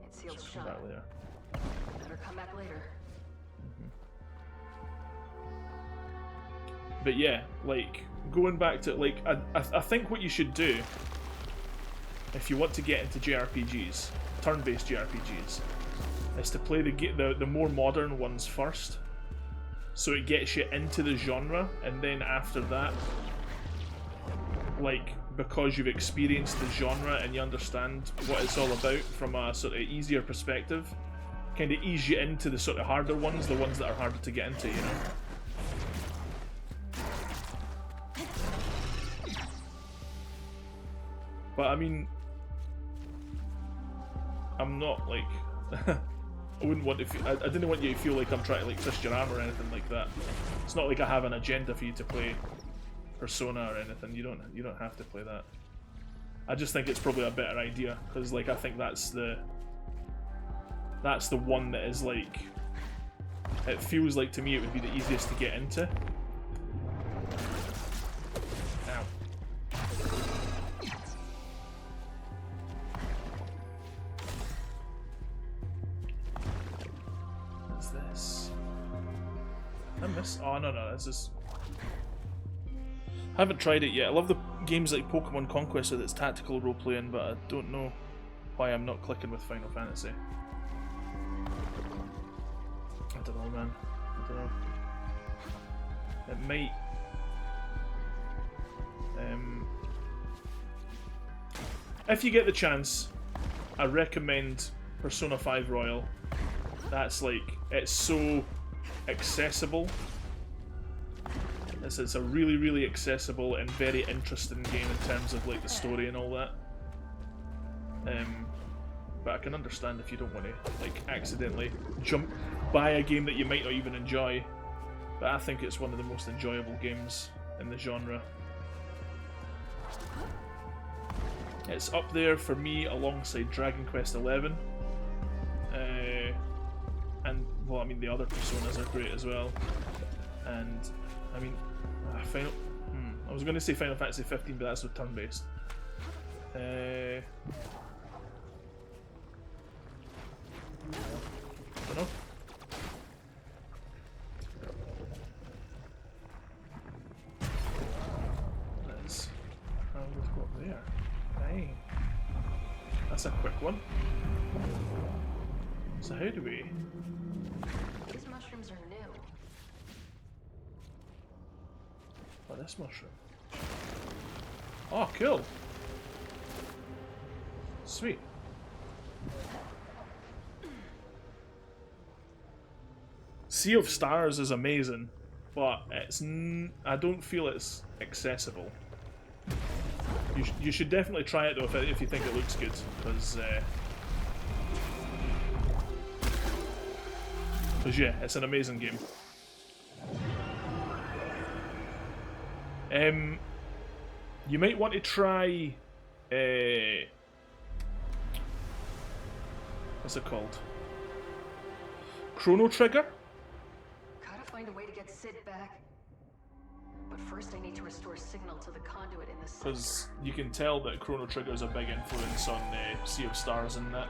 it sealed shut. Back later. Better come back later. But yeah, like going back to like I think what you should do if you want to get into JRPGs, turn-based JRPGs, is to play the more modern ones first, so it gets you into the genre, and then after that, like, because you've experienced the genre and you understand what it's all about from a sort of easier perspective, kind of ease you into the sort of harder ones, the ones that are harder to get into, you know? But I mean, I'm not like I wouldn't want to feel, I didn't want you to feel like I'm trying to like twist your arm or anything like that. It's not like I have an agenda for you to play Persona or anything. You don't have to play that. I just think it's probably a better idea because like I think that's the one that is like, it feels like to me it would be the easiest to get into. Ow. What's this? I miss. Oh no, this is. I haven't tried it yet. I love the games like Pokemon Conquest with its tactical role playing, but I don't know why I'm not clicking with Final Fantasy. I don't know, man. I don't know. It might. If you get the chance, I recommend Persona 5 Royal. That's like, it's so accessible. It's a really, really accessible and very interesting game in terms of like the story and all that. But I can understand if you don't want to like accidentally buy a game that you might not even enjoy. But I think it's one of the most enjoyable games in the genre. It's up there for me alongside Dragon Quest XI. And well, I mean the other Personas are great as well. And I mean, I was going to say Final Fantasy 15, but that's with turn-based. I don't know. Let's have a look up there. Dang. That's a quick one. So how do we... These mushrooms are new. Oh, this mushroom. Oh, cool. Sweet. Sea of Stars is amazing, but it's I don't feel it's accessible. You should definitely try it though if you think it looks good, because yeah, it's an amazing game. You might want to try what's it called? Chrono Trigger? Gotta find a way to get Sid back. But first I need to restore signal to the conduit in the center. Because you can tell that Chrono Trigger is a big influence on Sea of Stars and that.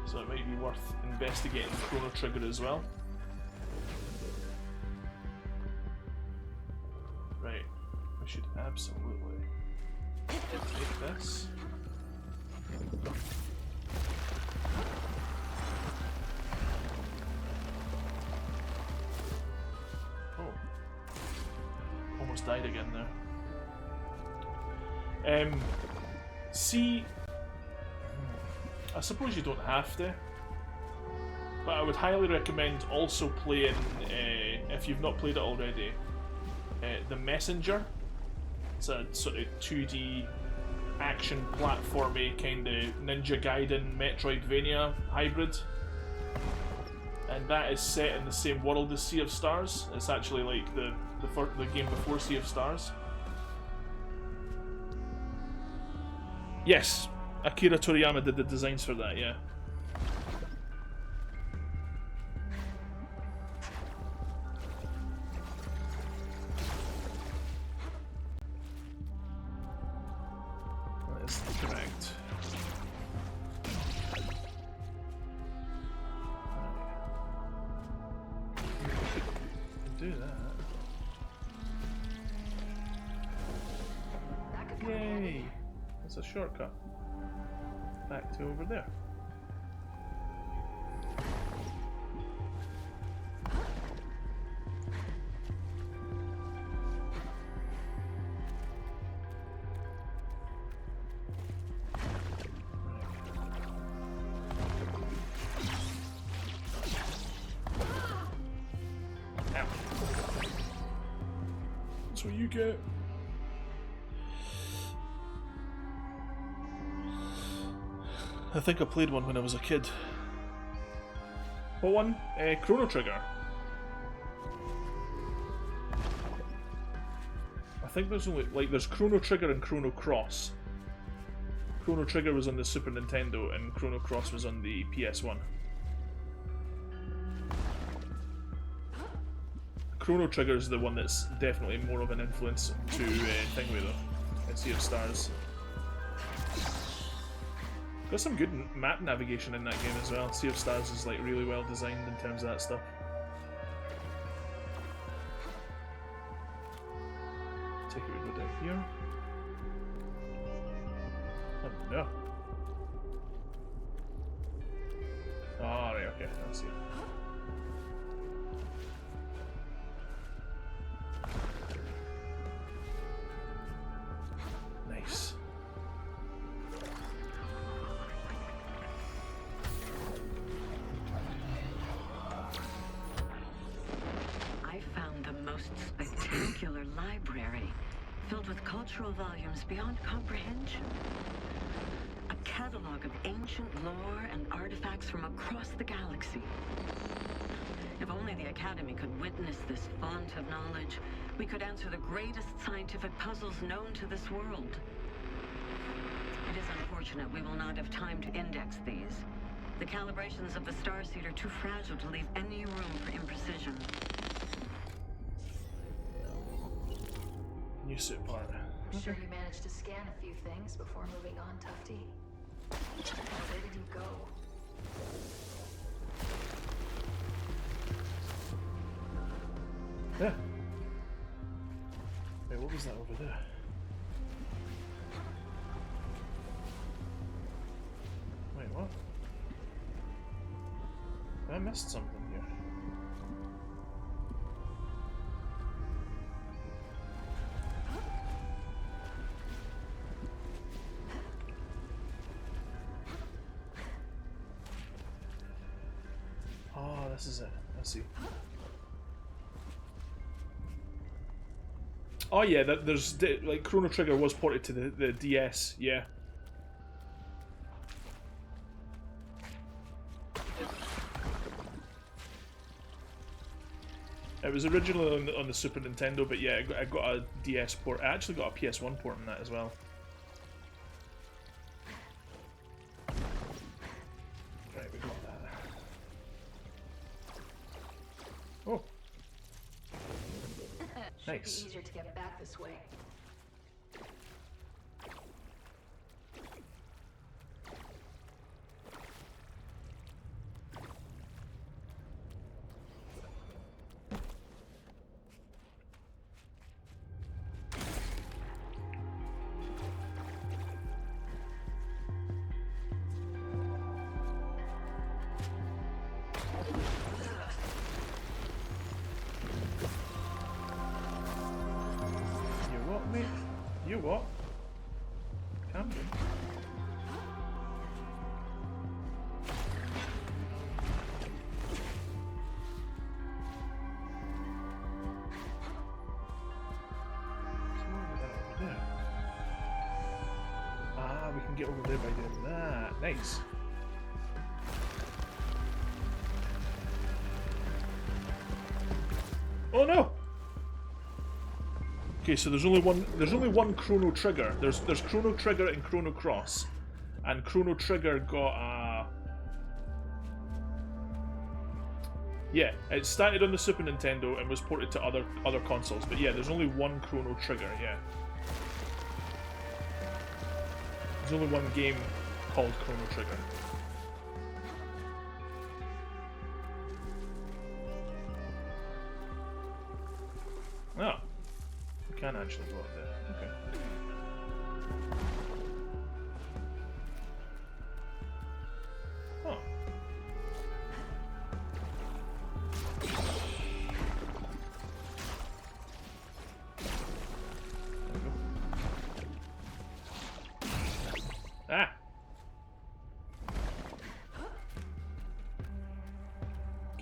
So it might be worth investigating Chrono Trigger as well. Right, we should absolutely take this. Oh, almost died again there. See, I suppose you don't have to, but I would highly recommend also playing, if you've not played it already, The Messenger. It's a sort of 2D action platformy kind of Ninja Gaiden Metroidvania hybrid, and that is set in the same world as Sea of Stars. It's actually like the game before Sea of Stars. Yes, Akira Toriyama did the designs for that, yeah. That is correct. Right. Do that. Yay! It's a shortcut back to over there. Ow. That's what you get. I think I played one when I was a kid. What one? Chrono Trigger. I think there's only there's Chrono Trigger and Chrono Cross. Chrono Trigger was on the Super Nintendo and Chrono Cross was on the PS1. Chrono Trigger is the one that's definitely more of an influence to Thingway though, and Sea of Stars. Got some good map navigation in that game as well. Sea of Stars is like really well designed in terms of that stuff. Take it, we go down here. Oh no. Oh, right, okay, I see. Nice. I found the most spectacular library, filled with cultural volumes beyond comprehension. A catalog of ancient lore and artifacts from across the galaxy. If only the Academy could witness this font of knowledge, we could answer the greatest scientific puzzles known to this world. It is unfortunate we will not have time to index these. The calibrations of the Starseed are too fragile to leave any room for imprecision. New suit part. I'm sure you managed to scan a few things before moving on, Tufty. Where did you go? Yeah. Wait, what was that over there? Wait, what? I missed something here. Oh, this is it. I see. Oh yeah, there's like Chrono Trigger was ported to the DS, yeah. It was originally on the Super Nintendo, but yeah, I got a DS port. I actually got a PS1 port on that as well. Right, we got that. Oh. Nice. Should be easier to get back this way. You what? Camden? Over there. Ah, we can get over there by doing that. Nice. Oh no! Okay, so there's only one Chrono Trigger. There's Chrono Trigger and Chrono Cross, and Chrono Trigger got a yeah. It started on the Super Nintendo and was ported to other consoles. But yeah, there's only one Chrono Trigger. Yeah, there's only one game called Chrono Trigger. Oh. Can actually go up there. Okay.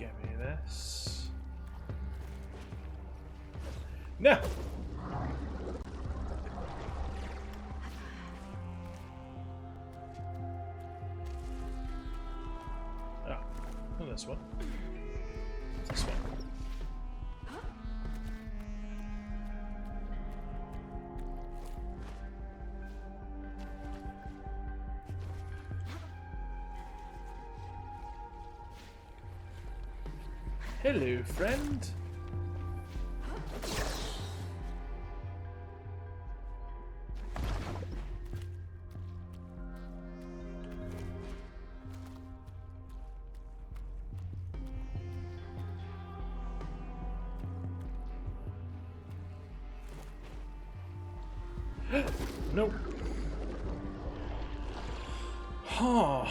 Give me this. No! Ah, not this one. This one. Hello, friend. Nope. Huh.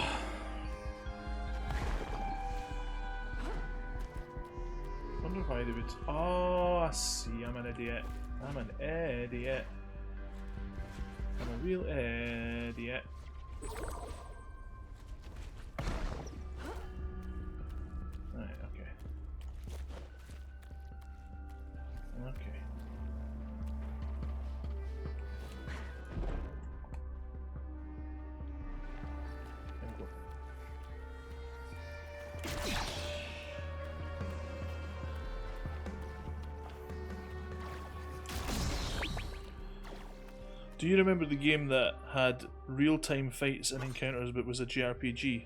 Wonder why they would. Oh, I see. I'm an idiot. I'm an idiot. I'm a real idiot. Right, okay. Okay. There we go. Do you remember the game that had real-time fights and encounters but was a JRPG?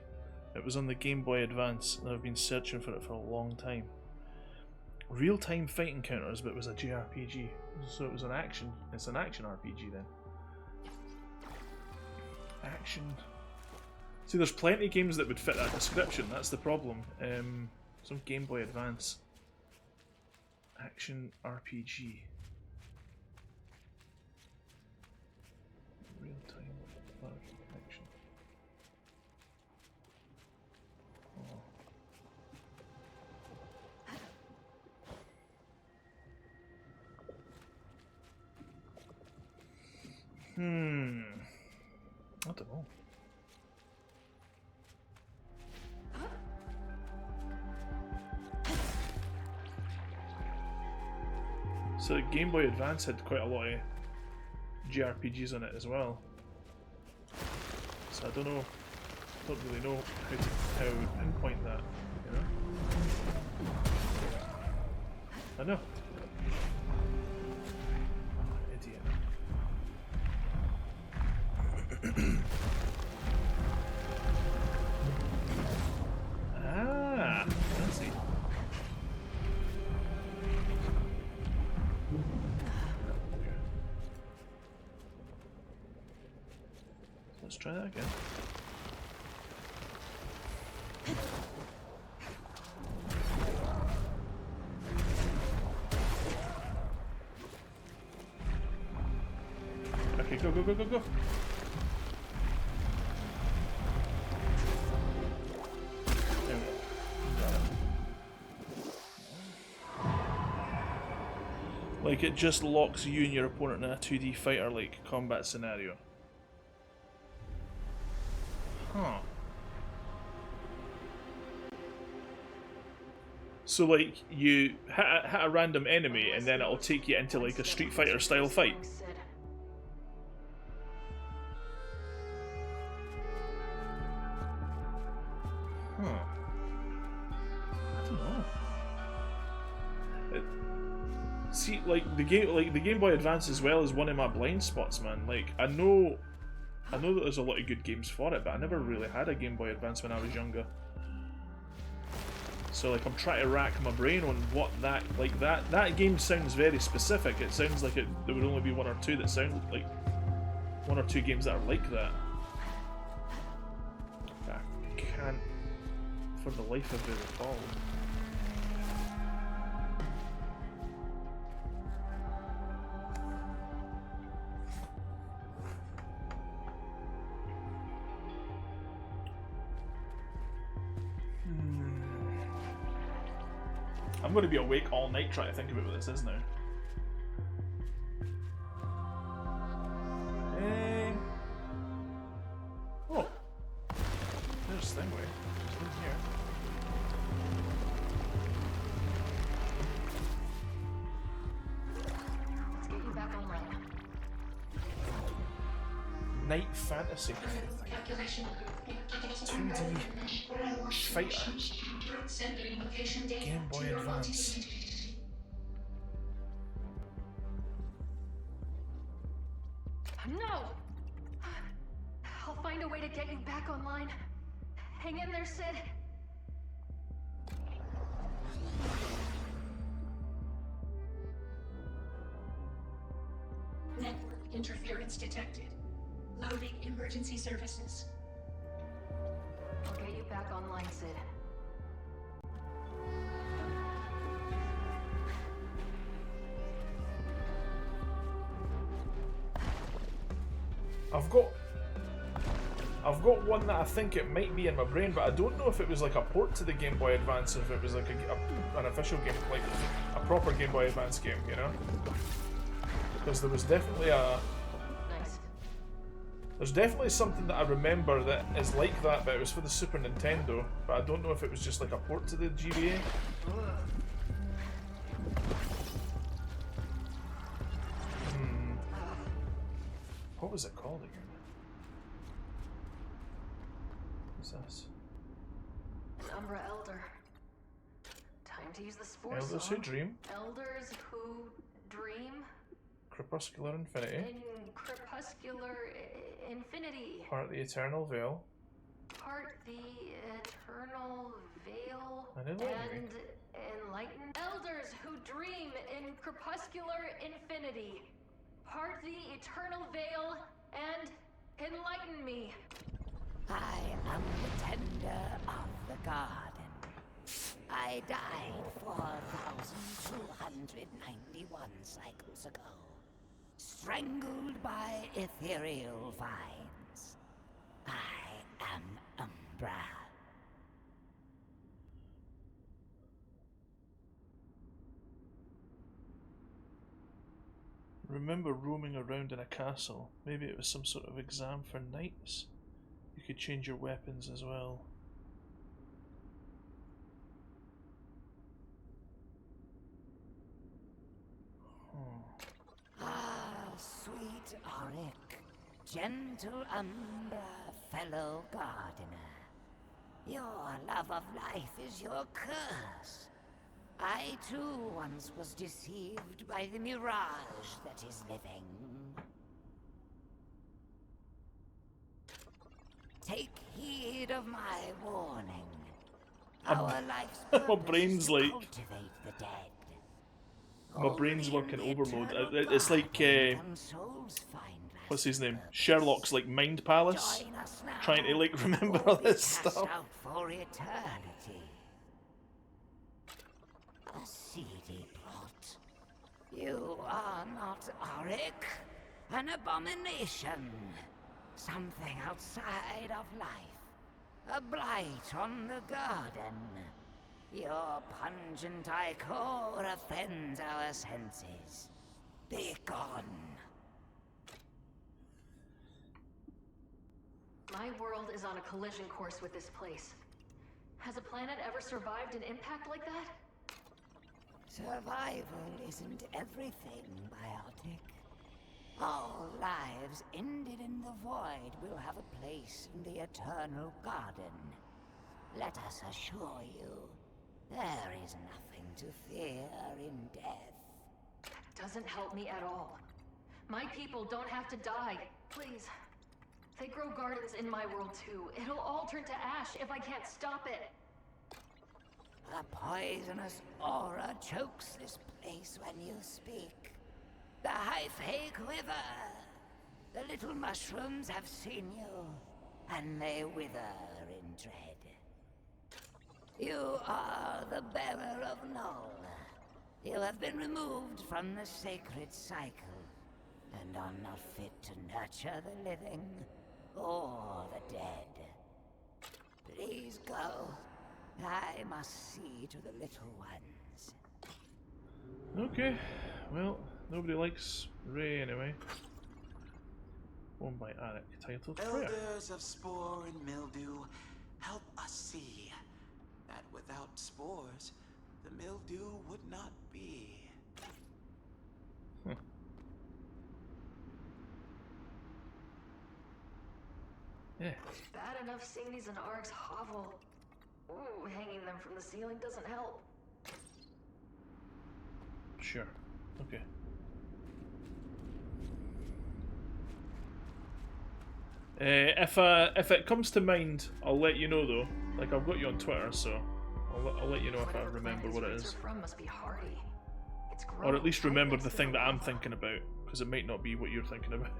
It was on the Game Boy Advance and I've been searching for it for a long time. Real-time fight encounters but was a JRPG. So it was an action, it's an action RPG then. Action. See, there's plenty of games that would fit that description, that's the problem. Some Game Boy Advance. Action RPG. Real-time action. Oh. I don't know. So Game Boy Advance had quite a lot of JRPGs on it as well. So I don't know, don't really know how to pinpoint that, you know? I know. Oh, idiot. Ah, I see. Let's try that again. Okay, go, go, go, go, go. There we go. Got it. Like, it just locks you and your opponent in a 2D fighter-like combat scenario. Huh. So, like, you hit a random enemy and then it'll take you into, like, a Street Fighter style fight. Huh. I don't know. See, like the Game Boy Advance as well is one of my blind spots, man. Like, I know that there's a lot of good games for it, but I never really had a Game Boy Advance when I was younger. So, like, I'm trying to rack my brain on what that game sounds very specific. It sounds like there would only be one or two that sound like one or two games that are like that. I can't, for the life of me, recall. I'm going to be awake all night trying to think about what this is now. Oh, there's Stingray. There's one here. Night Fantasy. 2D fighter. Game Boy Advance. No! I'll find a way to get you back online. Hang in there, Sid. Network interference detected. Loading emergency services. I'll get you back online, Sid. I've got one that I think it might be in my brain, but I don't know if it was like a port to the Game Boy Advance, if it was like an official game, like a proper Game Boy Advance game, you know? Because there was definitely there's definitely something that I remember that is like that, but it was for the Super Nintendo, but I don't know if it was just like a port to the GBA. What was it called again? What's this? An Umbra Elder. Time to use the Spore Elders Song. Who Dream. Elders who dream Crepuscular Infinity. in crepuscular infinity. Part the Eternal Veil. Part the eternal veil And enlighten me. enlighten. Elders who dream in crepuscular infinity. Part the eternal veil and enlighten me. I am the tender of the garden. I died 4,291 cycles ago, strangled by ethereal vines. I am Umbra. Remember roaming around in a castle. Maybe it was some sort of exam for knights. You could change your weapons as well. Ah, sweet Auric, gentle Umbra, fellow gardener. Your love of life is your curse. I too once was deceived by the mirage that is living. Take heed of my warning. Our life's My purpose brain's is to like- cultivate the dead. My brain's Only working in the overload. eternal It's like, garden can souls find what's his name? rest. Sherlock's like Mind Palace. Join us now, Trying to like remember or all be this cast stuff. out for eternity. A seedy plot. You are not Auric. An abomination. Something outside of life. A blight on the garden. Your pungent ichor offends our senses. Be gone. My world is on a collision course with this place. Has a planet ever survived an impact like that? Survival isn't everything, Biotic. All lives ended in the void will have a place in the eternal garden. Let us assure you, there is nothing to fear in death. Doesn't help me at all. My people don't have to die. Please. They grow gardens in my world too. It'll all turn to ash if I can't stop it. A poisonous aura chokes this place when you speak. The Hyphae quiver. The little mushrooms have seen you, and they wither in dread. You are the bearer of Null. You have been removed from the sacred cycle, and are not fit to nurture the living or the dead. Please go. I must see to the little ones. Okay, well, nobody likes Ray anyway. One by Arik, titled Prayer. Elders of spore and mildew, help us see that without spores, the mildew would not be. Yeah. Bad enough seeing these in Ark's hovel. Ooh, hanging them from the ceiling doesn't help. Sure. Okay. If it comes to mind, I'll let you know though. Like, I've got you on Twitter, so I'll let you know if I remember what it is. From must be hardy. It's Or at least remember the thing that I'm thinking about, because it might not be what you're thinking about.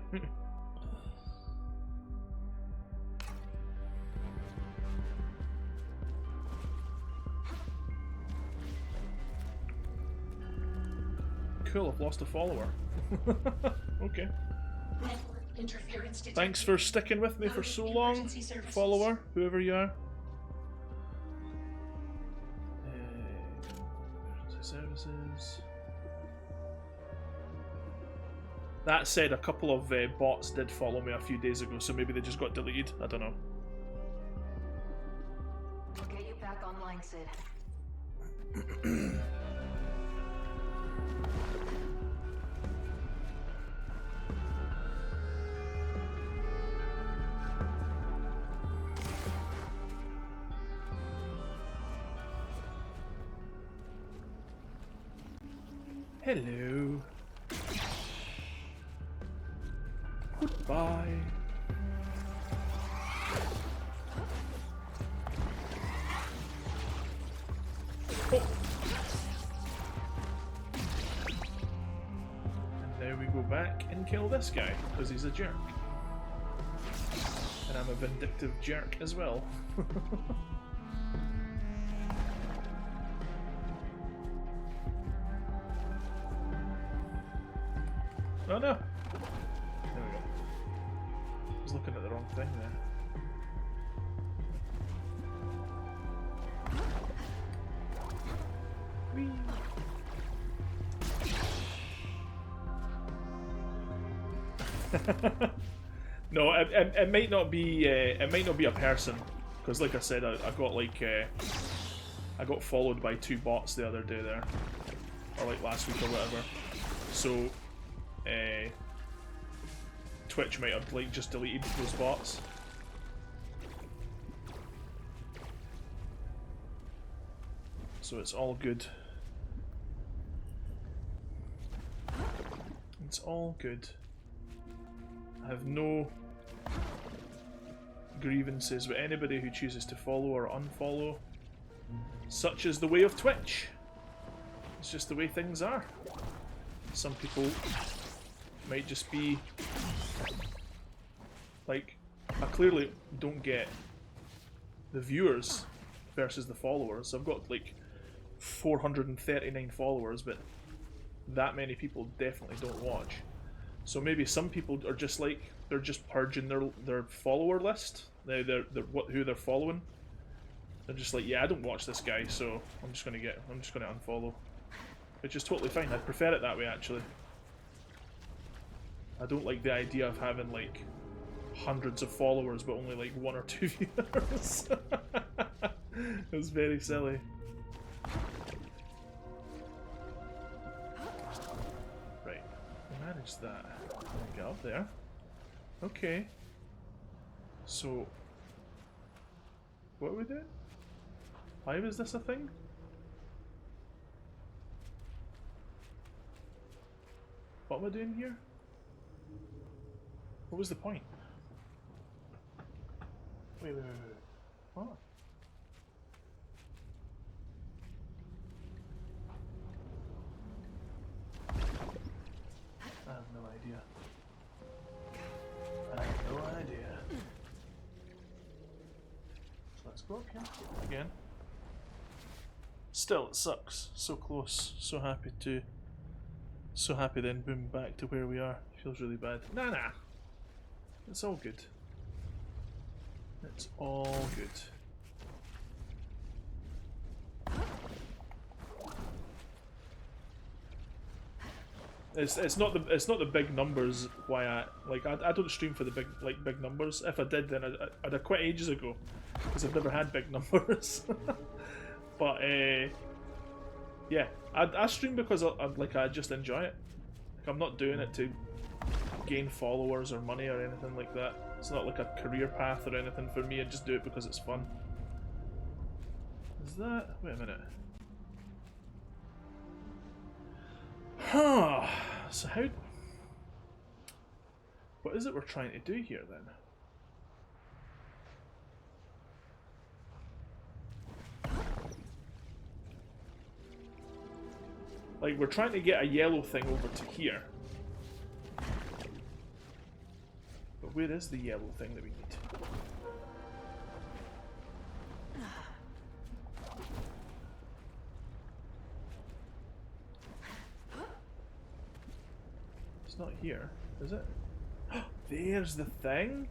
Cool, I've lost a follower. Okay. Interference detected. Thanks for sticking with me for so long, Emergency services. follower, whoever you are. Services. That said, a couple of bots did follow me a few days ago, so maybe they just got deleted. I don't know. I'll get you back online, Sid. Hello. Goodbye. Oh. And now we go back and kill this guy, because he's a jerk. And I'm a vindictive jerk as well. Oh no! There we go. I was looking at the wrong thing there. Whee. No, it might not be. It might not be a person, because like I said, I got like I got followed by 2 bots the other day there, or like last week or whatever. So. Twitch might have like just deleted those bots. So it's all good. It's all good. I have no grievances with anybody who chooses to follow or unfollow. Such is the way of Twitch. It's just the way things are. Some people might just be like, I clearly don't get the viewers versus the followers. I've got like 439 followers, but that many people definitely don't watch. So maybe some people are just like, they're just purging their follower list. Who they're following. They're just like, yeah, I don't watch this guy, so I'm just gonna unfollow. Which is totally fine. I'd prefer it that way, actually. I don't like the idea of having like hundreds of followers but only like 1 or 2 viewers. It's very silly. Right, manage that. Get up there. Okay. So, what are we doing? Why was this a thing? What am I doing here? What was the point? Wait. What? I have no idea. I have no idea. So let's go up here again. Still, it sucks. So close. So happy then, boom, back to where we are. Feels really bad. Nah. It's all good. It's all good. It's not the big numbers why I don't stream for the big numbers. If I did, then I'd have quit ages ago, because I've never had big numbers. But yeah, I stream because I just enjoy it. Like, I'm not doing it to gain followers or money or anything like that. It's not like a career path or anything for me. I just do it because it's fun. Is that... wait a minute. Huh. So how... what is it we're trying to do here then? Like, we're trying to get a yellow thing over to here. But where is the yellow thing that we need? It's not here, is it? There's the thing?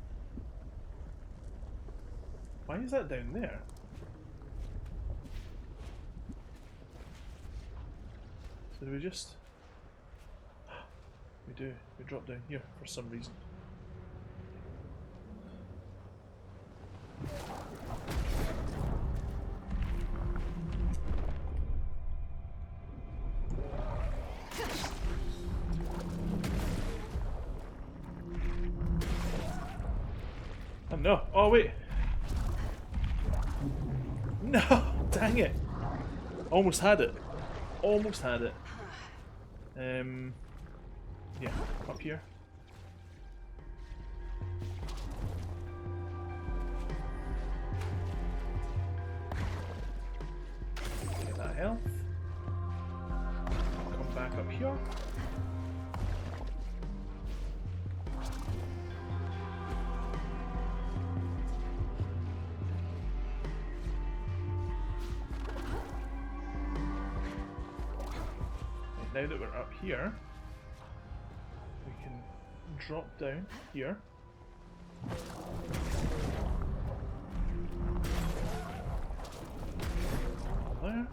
Why is that down there? So do we just... we do. We drop down here for some reason. Oh no! Oh wait! No! Dang it! Almost had it. Almost had it. Yeah, up here. Get that health. Come back up here. Now that we're up here, we can drop down here. There.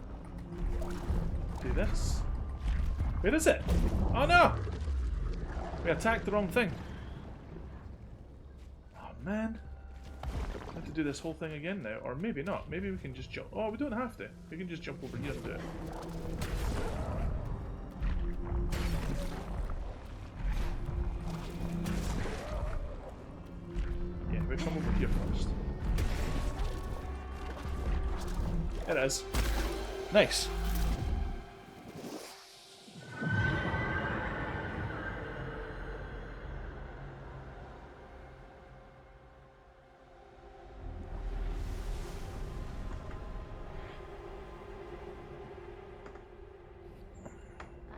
Do this. Where is it? Oh no! We attacked the wrong thing. Oh man. I have to do this whole thing again now, or maybe not. Maybe we can just jump. Oh, we don't have to. We can just jump over here and do it. We come over here first. It is. Nice. I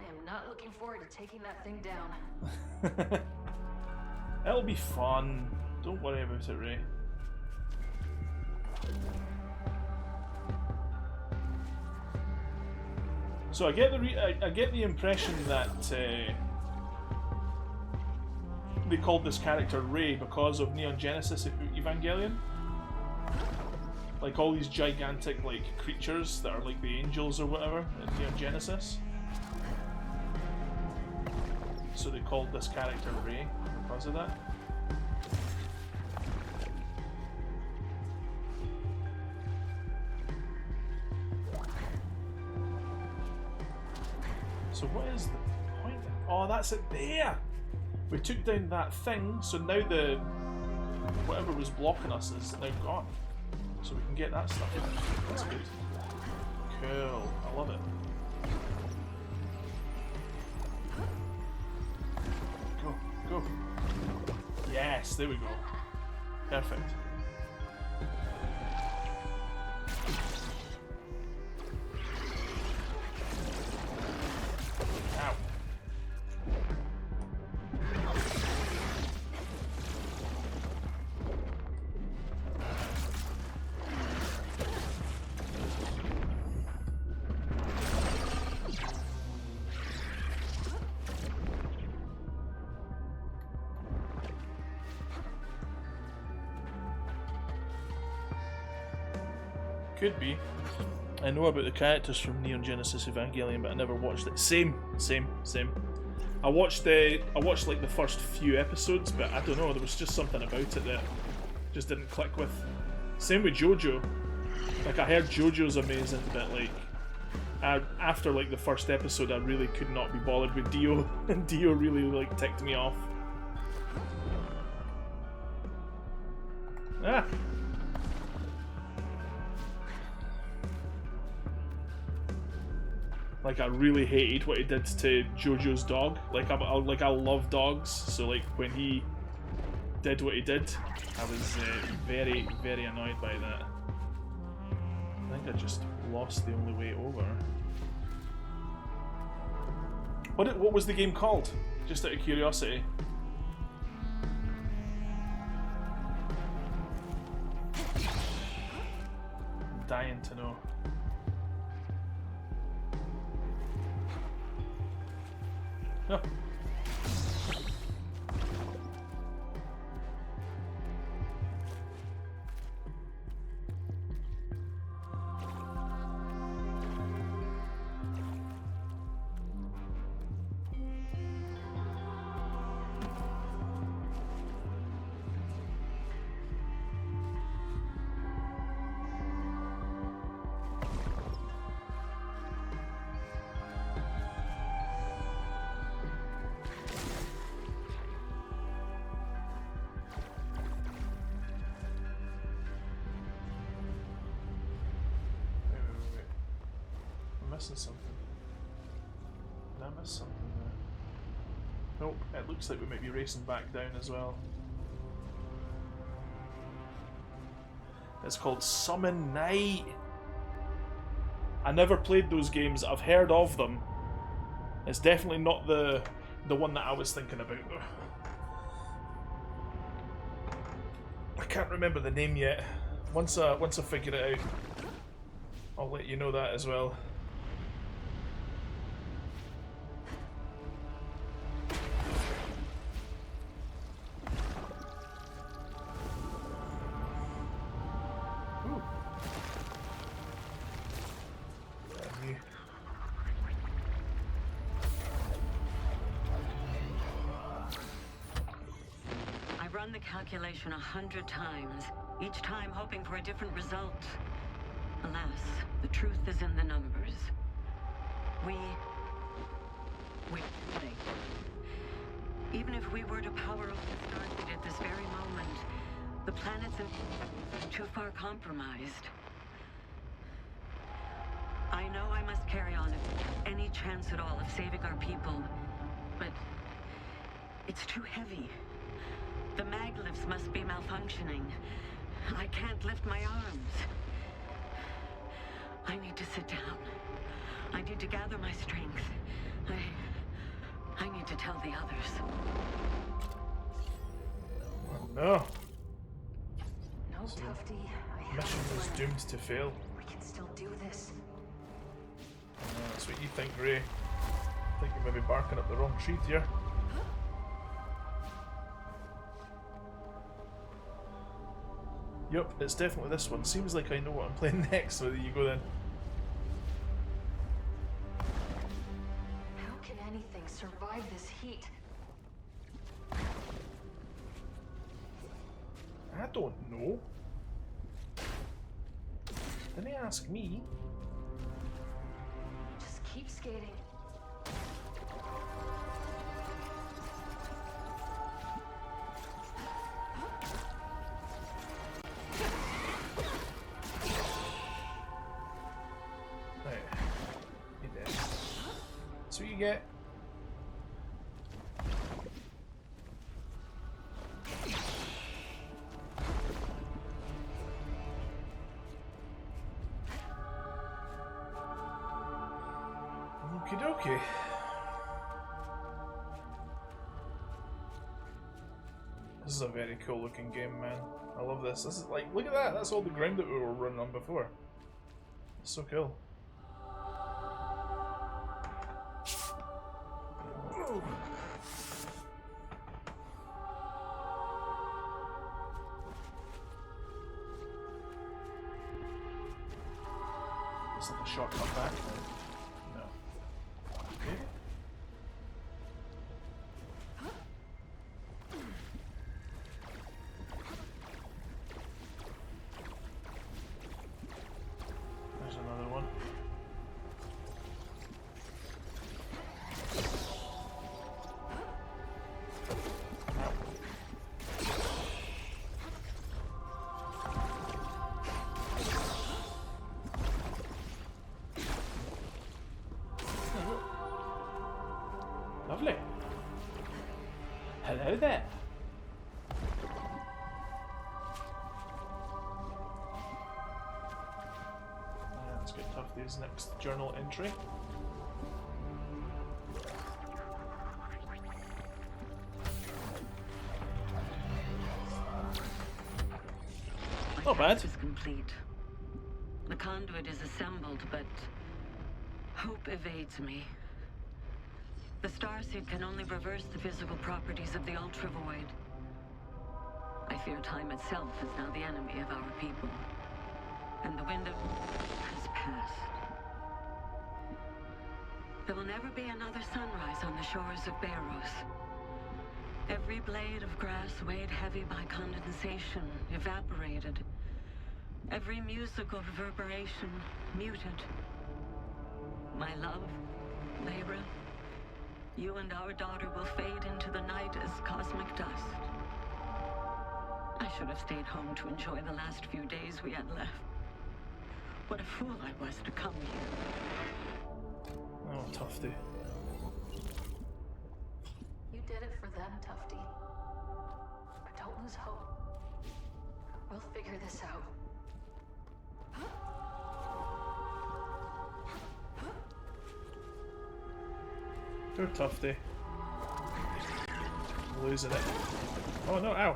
am not looking forward to taking that thing down. It'll be fun. Don't worry about it, Ray. So I get the impression that they called this character Ray because of Neon Genesis Evangelion. Like all these gigantic like creatures that are like the angels or whatever in Neon Genesis. So they called this character Ray because of that. So what is the point? Oh, that's it there! We took down that thing, so now the... whatever was blocking us is now gone. So we can get that stuff. That's good. Cool. I love it. Go. Go. Yes, there we go. Perfect. Could be. I know about the characters from Neon Genesis Evangelion, but I never watched it. Same. I watched like the first few episodes, but I don't know, there was just something about it that just didn't click with. Same with JoJo. Like I heard JoJo's amazing, but like after like the first episode, I really could not be bothered with Dio, and Dio really like ticked me off. Like, I really hated what he did to Jojo's dog. Like, I love dogs, so like when he did what he did, I was very, very annoyed by that. I think I just lost the only way over. What was the game called? Just out of curiosity. I'm dying to know. No. Missing something. Did I miss something there? Nope, it looks like we might be racing back down as well. It's called Summon Night. I never played those games, I've heard of them. It's definitely not the one that I was thinking about though. I can't remember the name yet. Once I figure it out, I'll let you know that as well. Calculation 100 times, each time hoping for a different result. Alas, the truth is in the numbers. We even if we were to power up the Starseed at this very moment, the planet's too far compromised. I know I must carry on any chance at all of saving our people, but it's too heavy. The maglifts must be malfunctioning. I can't lift my arms. I need to sit down. I need to gather my strength. I need to tell the others. Oh no. No, Tufty. Mission was doomed to fail. We can still do this. That's what you think, Ray. I think you may be barking up the wrong tree here. Yup, it's definitely this one. Seems like I know what I'm playing next, so there you go then. How can anything survive this heat? I don't know. Didn't ask me. Just keep skating. That's what you get. Okie dokie. This is a very cool looking game, man. I love this. This is like, look at that. That's all the ground that we were running on before. It's so cool. It's like a shortcut back. No. Maybe? There's another one. Lovely. Hello there. Let's get Tufty's next journal entry. Not bad. Is complete. The conduit is assembled, but hope evades me. The starseed can only reverse the physical properties of the Ultra Void. I fear time itself is now the enemy of our people. And the window has passed. There will never be another sunrise on the shores of Beros. Every blade of grass weighed heavy by condensation, evaporated. Every musical reverberation muted. My love, Layra, you and our daughter will fade into the night as cosmic dust. I should have stayed home to enjoy the last few days we had left. What a fool I was to come here. Oh, Tufty. You did it for them, Tufty. But don't lose hope. We'll figure this out. Poor Tufty. Losing it. Oh no, ow!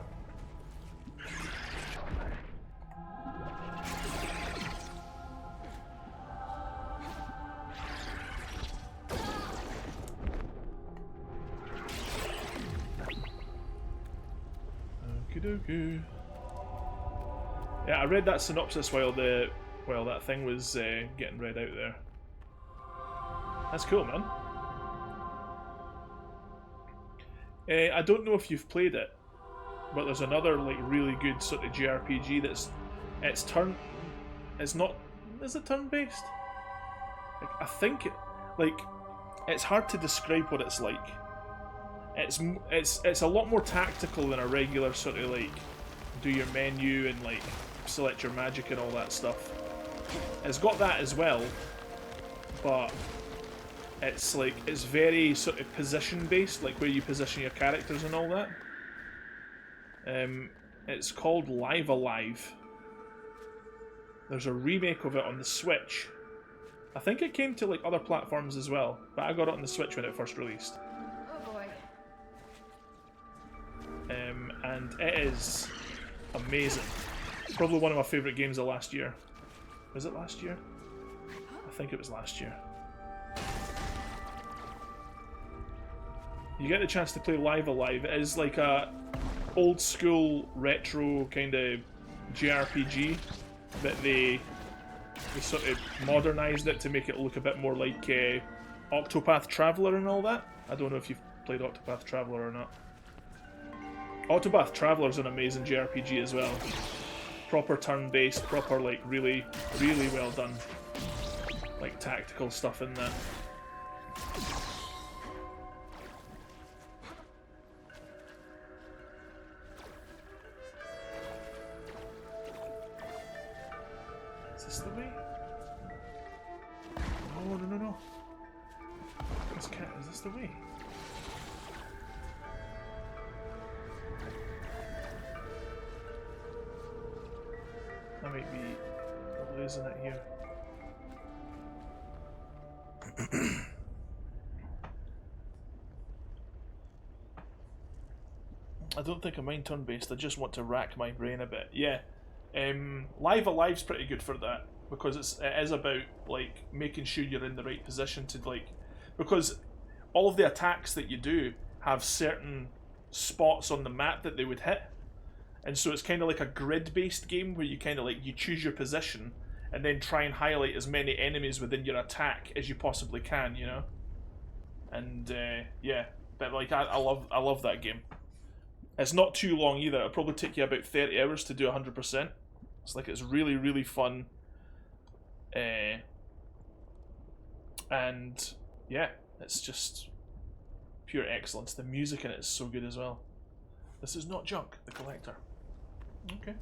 Okie dokie. Yeah, I read that synopsis while that thing was getting read out there. That's cool, man. I don't know if you've played it, but there's another like really good sort of JRPG that's it's not, is it turn-based? Like, I think it, like, it's hard to describe what it's like. It's a lot more tactical than a regular sort of like do your menu and like select your magic and all that stuff. It's got that as well, but it's like, it's very sort of position based, like where you position your characters and all that. It's called Live Alive. There's a remake of it on the Switch. I think it came to like other platforms as well, but I got it on the Switch when it first released. Oh boy. And it is amazing. It's probably one of my favourite games of last year. Was it last year? I think it was last year. You get the chance to play Live Alive. It is like a old school retro kind of JRPG, but they sort of modernised it to make it look a bit more like Octopath Traveler and all that. I don't know if you've played Octopath Traveler or not. Octopath Traveler is an amazing JRPG as well. Proper turn-based, proper like really, really well done, like tactical stuff in that. Is this the way? No, no, no, no. This cat, is this the way? I might be losing it here. I don't think I mind turn-based, I just want to rack my brain a bit. Yeah, Live Alive's pretty good for that, because it is about like making sure you're in the right position to like, because all of the attacks that you do have certain spots on the map that they would hit. And so it's kind of like a grid-based game where you kind of like, you choose your position and then try and highlight as many enemies within your attack as you possibly can, you know? And yeah, but like I love that game. It's not too long either. It'll probably take you about 30 hours to do 100%. It's like, it's really, really fun. And yeah, it's just pure excellence. The music in it is so good as well. This is not junk, The Collector. Okay.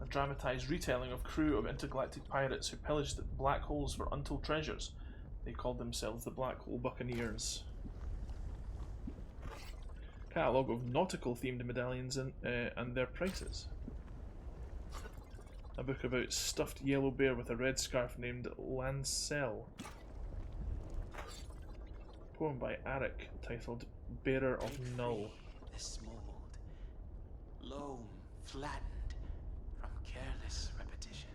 A dramatised retelling of crew of intergalactic pirates who pillaged black holes for untold treasures. They called themselves the Black Hole Buccaneers. Catalogue of nautical themed medallions and their prices. A book about stuffed yellow bear with a red scarf named Lancel. Poem by Arik titled Bearer of Null. This mold, loam flattened from careless repetition.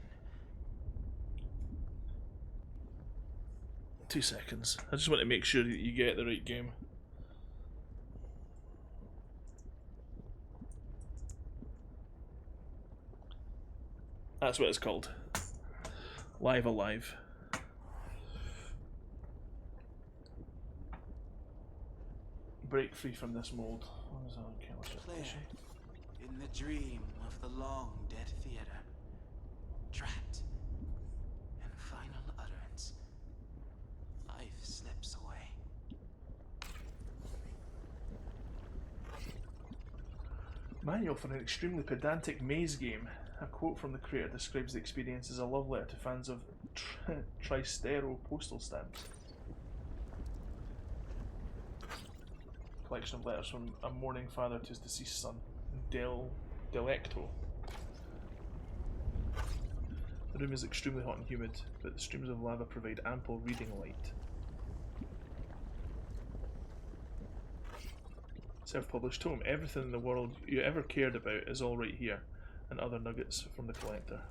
2 seconds. I just want to make sure that you get the right game. That's what it's called. Live Alive. Break free from this mold. What is that? Claire, in the dream of the long dead theater, trapped in final utterance, life slips away. Manual for an extremely pedantic maze game. A quote from the creator describes the experience as a love letter to fans of Tristero postal stamps. Collection of letters from a mourning father to his deceased son, Delecto. The room is extremely hot and humid, but the streams of lava provide ample reading light. Self-published tome. Everything in the world you ever cared about is all right here, and other nuggets from the collector.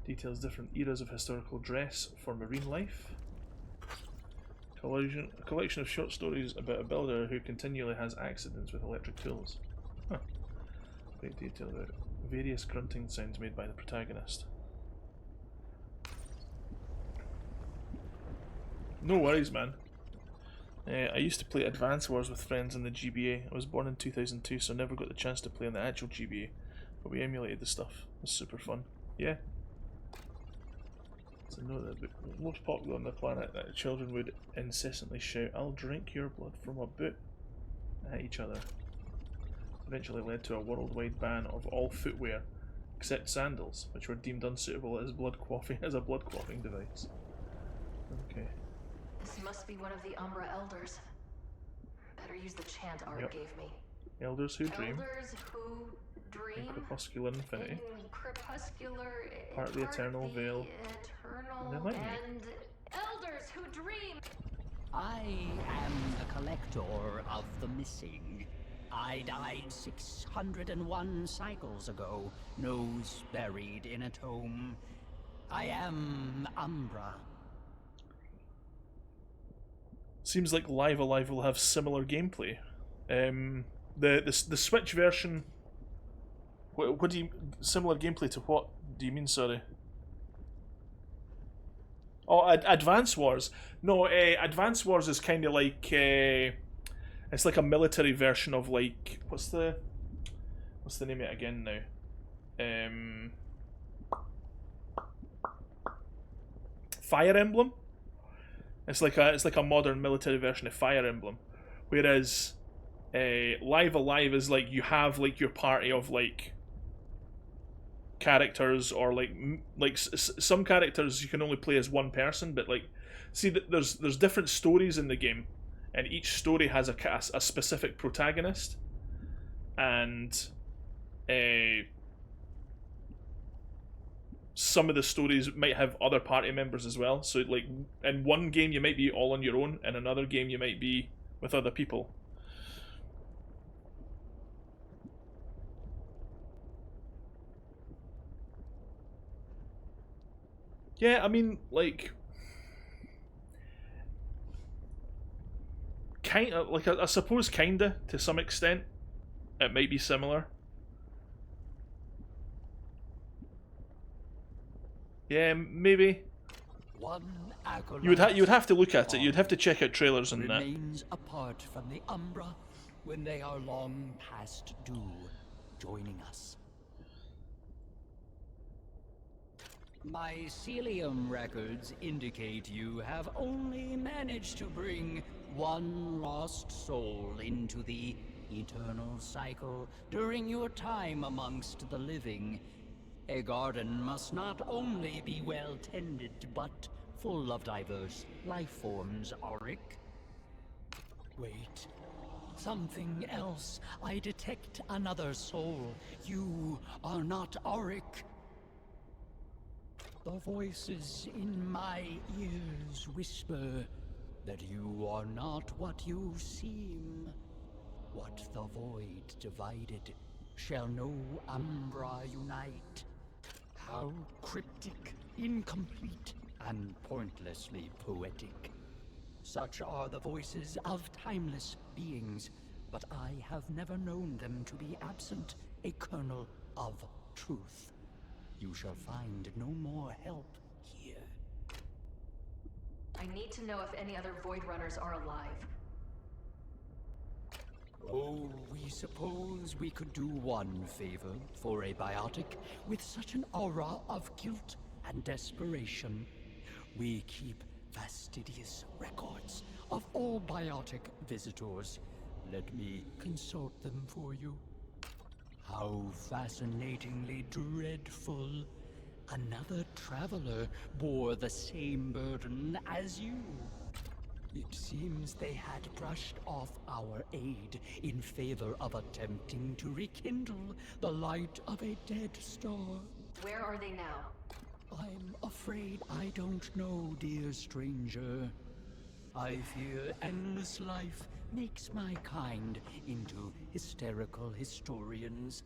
Details different eras of historical dress for marine life. A collection of short stories about a builder who continually has accidents with electric tools. Huh. Great detail about various grunting sounds made by the protagonist. No worries, man. I used to play Advance Wars with friends in the GBA. I was born in 2002, so I never got the chance to play on the actual GBA, but we emulated the stuff. It was super fun. Yeah. So know that the most popular on the planet that children would incessantly shout, "I'll drink your blood from a boot," at each other. Eventually led to a worldwide ban of all footwear except sandals, which were deemed unsuitable as a blood quaffing device. Okay. This must be one of the Umbra Elders. Better use the chant Art gave me. Elders who dream. Elders who dream. In crepuscular infinity. In crepuscular. Part of the eternal veil. Eternal and elders who dream. I am the collector of the missing. I died 601 cycles ago, nose buried in a tomb. I am Umbra. Seems like Live Alive will have similar gameplay. The Switch version. What do you similar gameplay to what do you mean? Sorry. Oh, Advance Wars. No, Advance Wars is kind of like it's like a military version of like what's the name of it again now? Fire Emblem. It's like a modern military version of Fire Emblem, whereas Live Alive is like you have like your party of like characters, or like some characters you can only play as one person, but like see that there's different stories in the game, and each story has a specific protagonist, and some of the stories might have other party members as well. So like in one game you might be all on your own, in another game you might be with other people. Yeah, I mean, like, kind of, like, I suppose kinda, to some extent, it might be similar. Yeah, maybe. You would have to look at it. You'd have to check out trailers and that. Remains apart from the Umbra when they are long past due, joining us. My Celium records indicate you have only managed to bring one lost soul into the eternal cycle during your time amongst the living. A garden must not only be well tended, but full of diverse life forms, Auric. Wait. Something else. I detect another soul. You are not Auric. The voices in my ears whisper that you are not what you seem. What the void divided shall no Umbra unite. How cryptic, incomplete, and pointlessly poetic. Such are the voices of timeless beings, but I have never known them to be absent a kernel of truth. You shall find no more help here. I need to know if any other Void Runners are alive. Oh, we suppose we could do one favor for a biotic with such an aura of guilt and desperation. We keep fastidious records of all biotic visitors. Let me consult them for you. How fascinatingly dreadful. Another traveler bore the same burden as you. It seems they had brushed off our aid in favor of attempting to rekindle the light of a dead star. Where are they now? I'm afraid I don't know, dear stranger. I fear endless life makes my kind into hysterical historians.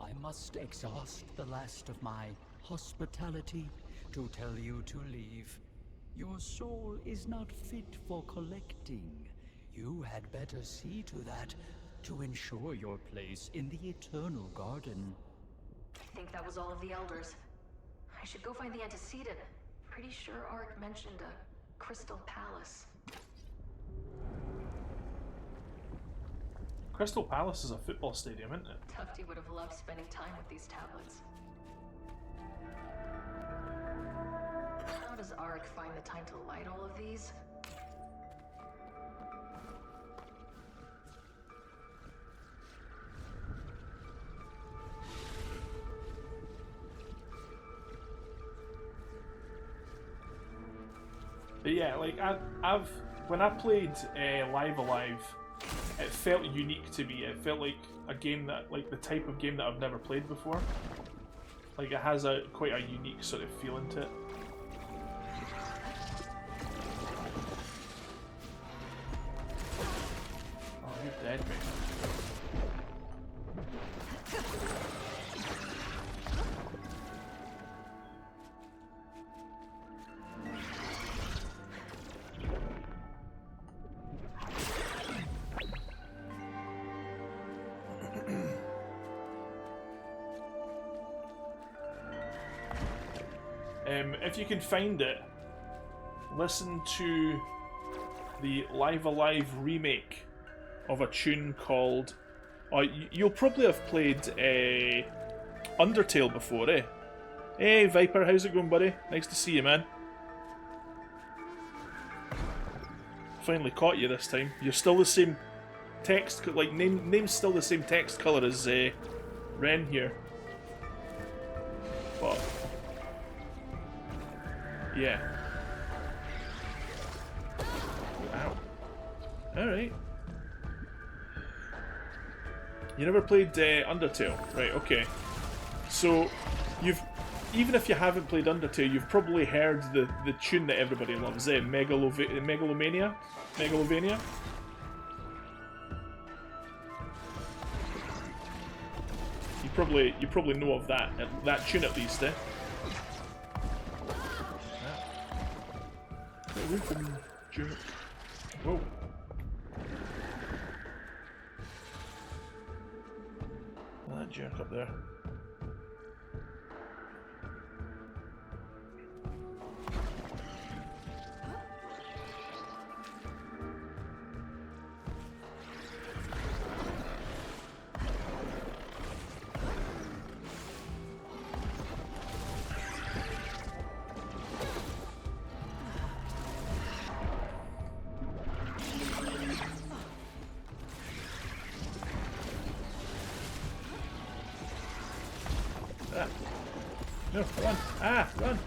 I must exhaust the last of my hospitality to tell you to leave. Your soul is not fit for collecting. You had better see to that to ensure your place in the Eternal Garden. I think that was all of the Elders. I should go find the antecedent. Pretty sure Auric mentioned a Crystal Palace. Crystal Palace is a football stadium, isn't it? Tufty would have loved spending time with these tablets. How does Auric find the time to light all of these? But yeah, like I've when I played Live Alive, it felt unique to me. It felt like a game that, like the type of game that I've never played before. Like it has a quite a unique sort of feeling to it. Oh, you're dead, mate. If you can find it, listen to the Live Alive remake of a tune called... you'll probably have played Undertale before, eh? Hey Viper, how's it going, buddy? Nice to see you, man. Finally caught you this time. You're still the same text, like name's still the same text colour as Ren here. But yeah. Wow. Alright. You never played Undertale? Right, okay. So, even if you haven't played Undertale, you've probably heard the tune that everybody loves, Megalovania? Megalovania? You probably know of that tune at least, eh? Whoa. That jerk up there. No, run! Ah, run!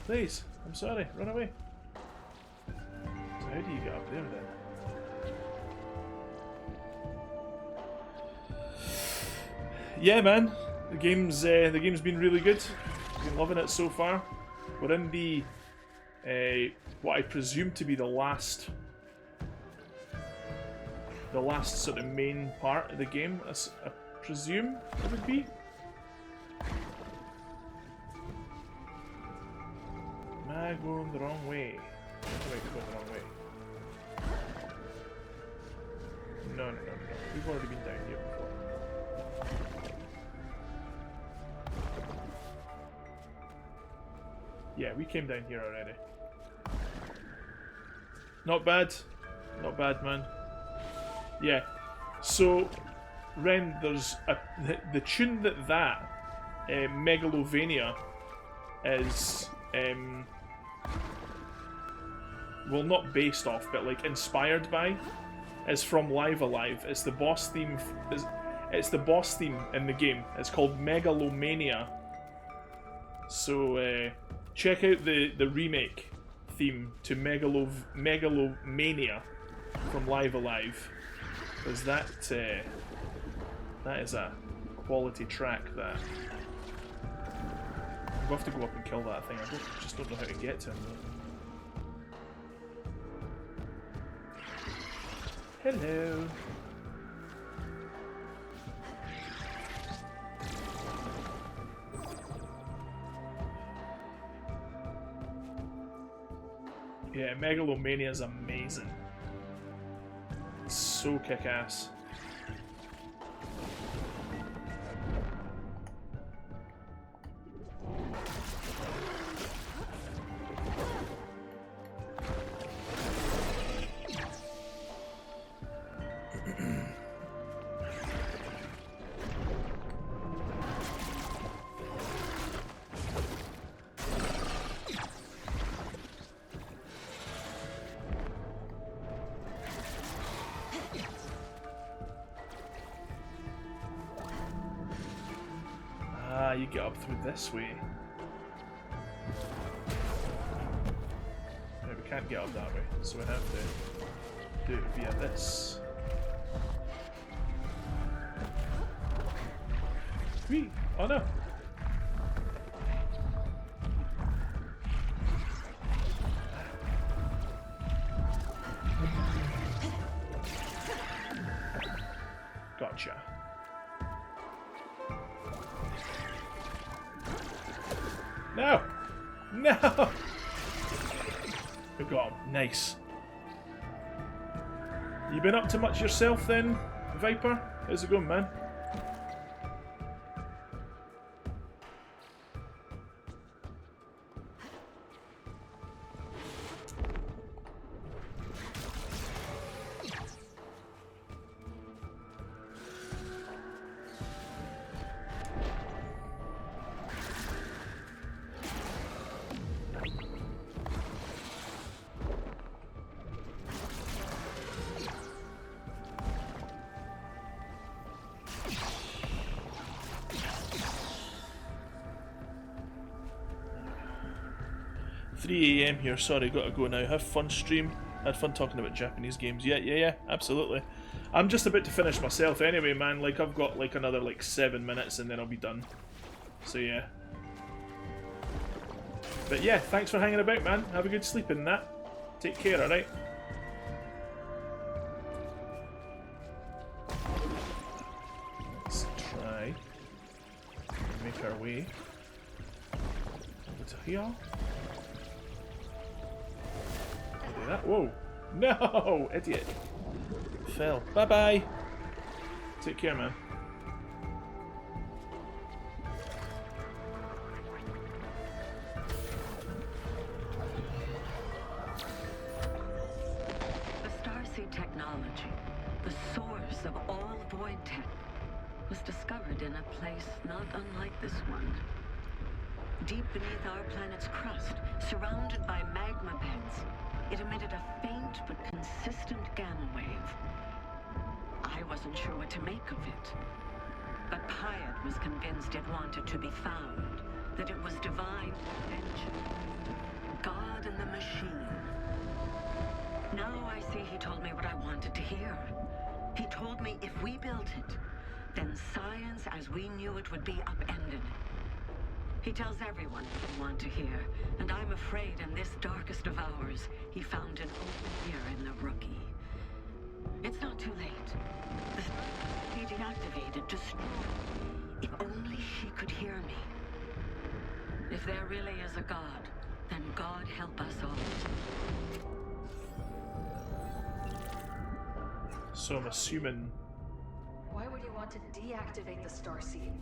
Please, I'm sorry, run away. So how do you get up there then? Yeah, man, the game's been really good. Been loving it so far. We're in the what I presume to be the last sort of main part of the game. I presume it would be. Am I going the wrong way? I might be going the wrong way. No. We've already been down here before. Yeah, we came down here already. Not bad. Not bad, man. Yeah. So, Ren, there's the tune that Megalovania is well, not based off, but like inspired by, is from Live Alive. It's the boss theme. It's the boss theme in the game. It's called Megalomania. So check out the remake theme to Megalomania from Live Alive, because that is a quality track. That we'll have to go up and kill that thing. I just don't know how to get to him though. Hello. Yeah, Megalomania is amazing. It's so kick-ass. You get up through this way. No, we can't get up that way, so we have to do it via this. Whee! Oh no! Gotcha. No! No! We got him. Nice. You been up to much yourself then, Viper? How's it going, man? AM here, sorry, gotta go now. Have fun stream. Had fun talking about Japanese games. Yeah, absolutely. I'm just about to finish myself anyway, man. Like, I've got like another like 7 minutes and then I'll be done. So yeah. But yeah, thanks for hanging about, man. Have a good sleep in that. Take care, alright? Let's try and make our way over to here. That. Whoa. No! Idiot. Fell. Bye-bye. Take care, man. The Starseed technology, the source of all void tech, was discovered in a place not unlike this one. Deep beneath our planet's crust, surrounded by magma beds, it emitted a faint but consistent gamma wave. I wasn't sure what to make of it, but Pyatt was convinced it wanted to be found that it was divine intervention. God and the machine. Now I see he told me what I wanted to hear. He told me if we built it, then science as we knew it would be upended. He tells everyone what we want to hear, and I'm afraid in this darkest of hours, he found an open ear in the rookie. It's not too late. The he deactivated, destroyed. If only she could hear me. If there really is a God, then God help us all. So I'm assuming... Why would you want to deactivate the Starseed?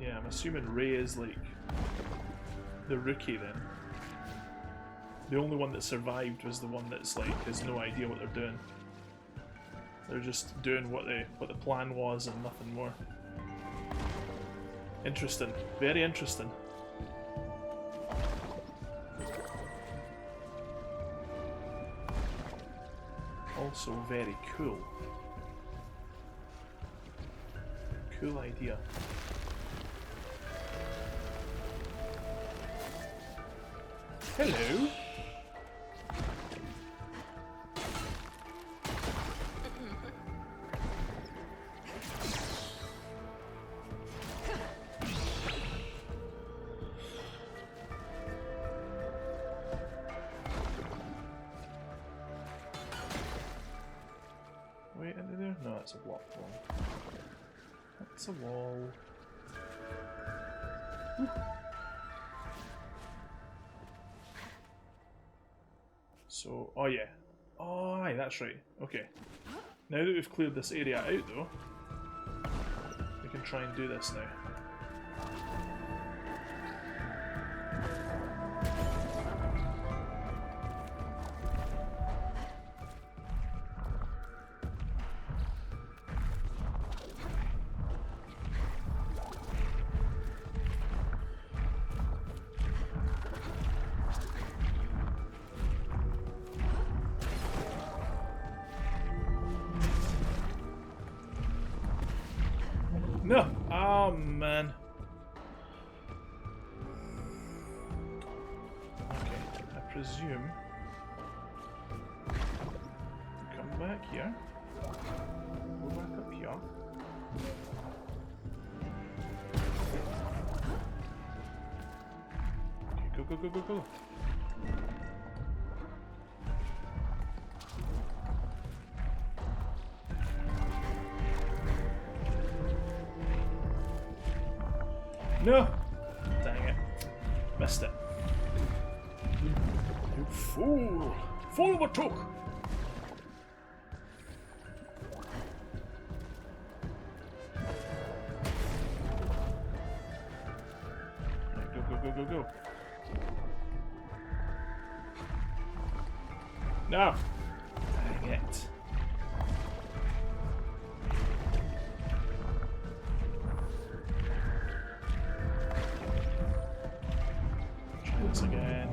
Yeah, I'm assuming Ray is like the rookie then. The only one that survived was the one that's like has no idea what they're doing. They're just doing what the plan was and nothing more. Interesting. Very interesting. Also very cool. Cool idea. Hello. Wait, into there? No, it's a block wall. That's a wall. So, oh yeah. Oh, aye, that's right. Okay. Now that we've cleared this area out though, we can try and do this now. No! Oh man. Okay, I presume come back here. Go back up here. Okay, go, go, go, go, go. No! Dang it. Missed it. You fool! Fool overtook! Right, go, go, go, go, go. No! Dang it. Once again.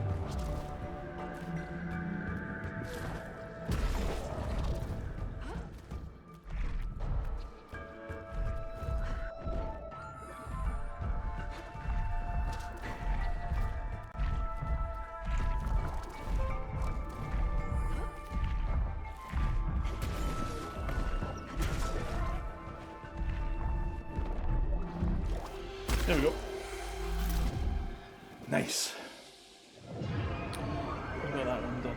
There we go. Nice. Got that one done.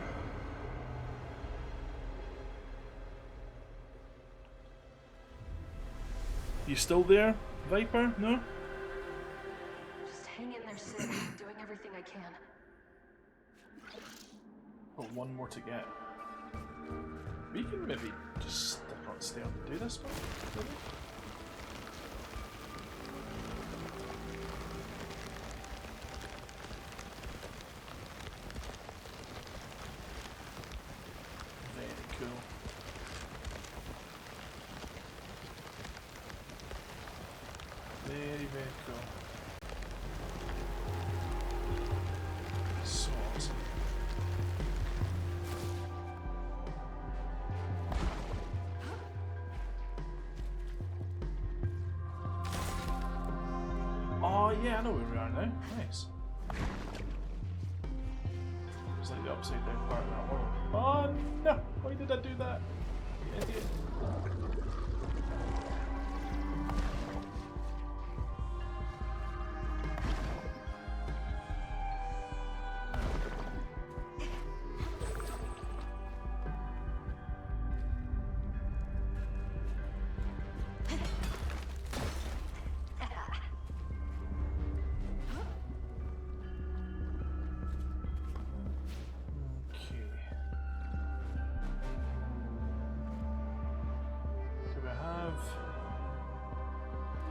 You still there, Viper? No? Just hang in there, Sid. I'm doing everything I can. Oh, one more to get. We can maybe just stay on and do this one. Maybe? Very, very cool. So awesome. Oh yeah, I know where we are now. now. Nice. It's like the upside down part of that world. Oh no! Why did I do that? You idiot.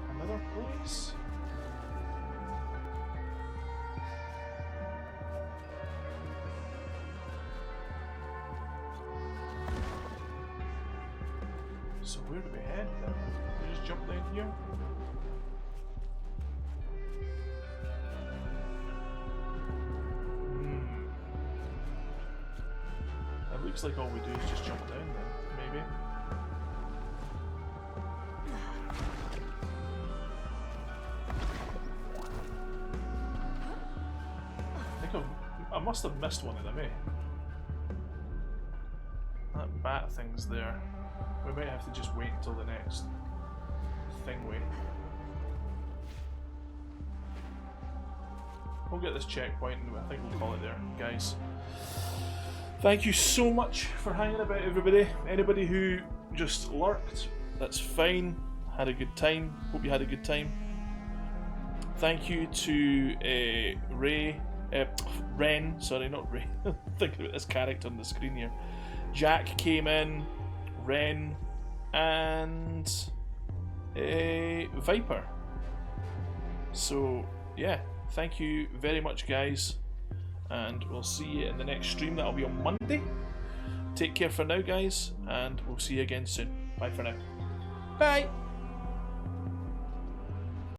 Another place? So where do we head then? We just jump down here? It looks like all we do is just jump down then, maybe. I must have missed one of them, eh? That bat thing's there. We might have to just wait until the next thing wait. We'll get this checkpoint and I think we'll call it there, guys. Thank you so much for hanging about, everybody. Anybody who just lurked, that's fine. Had a good time. Hope you had a good time. Thank you to Ren, sorry, not Ray. Thinking about this character on the screen here. Jack came in, Ren, and Viper. So yeah, thank you very much, guys, and we'll see you in the next stream. That'll be on Monday. Take care for now, guys, and we'll see you again soon. Bye for now. Bye.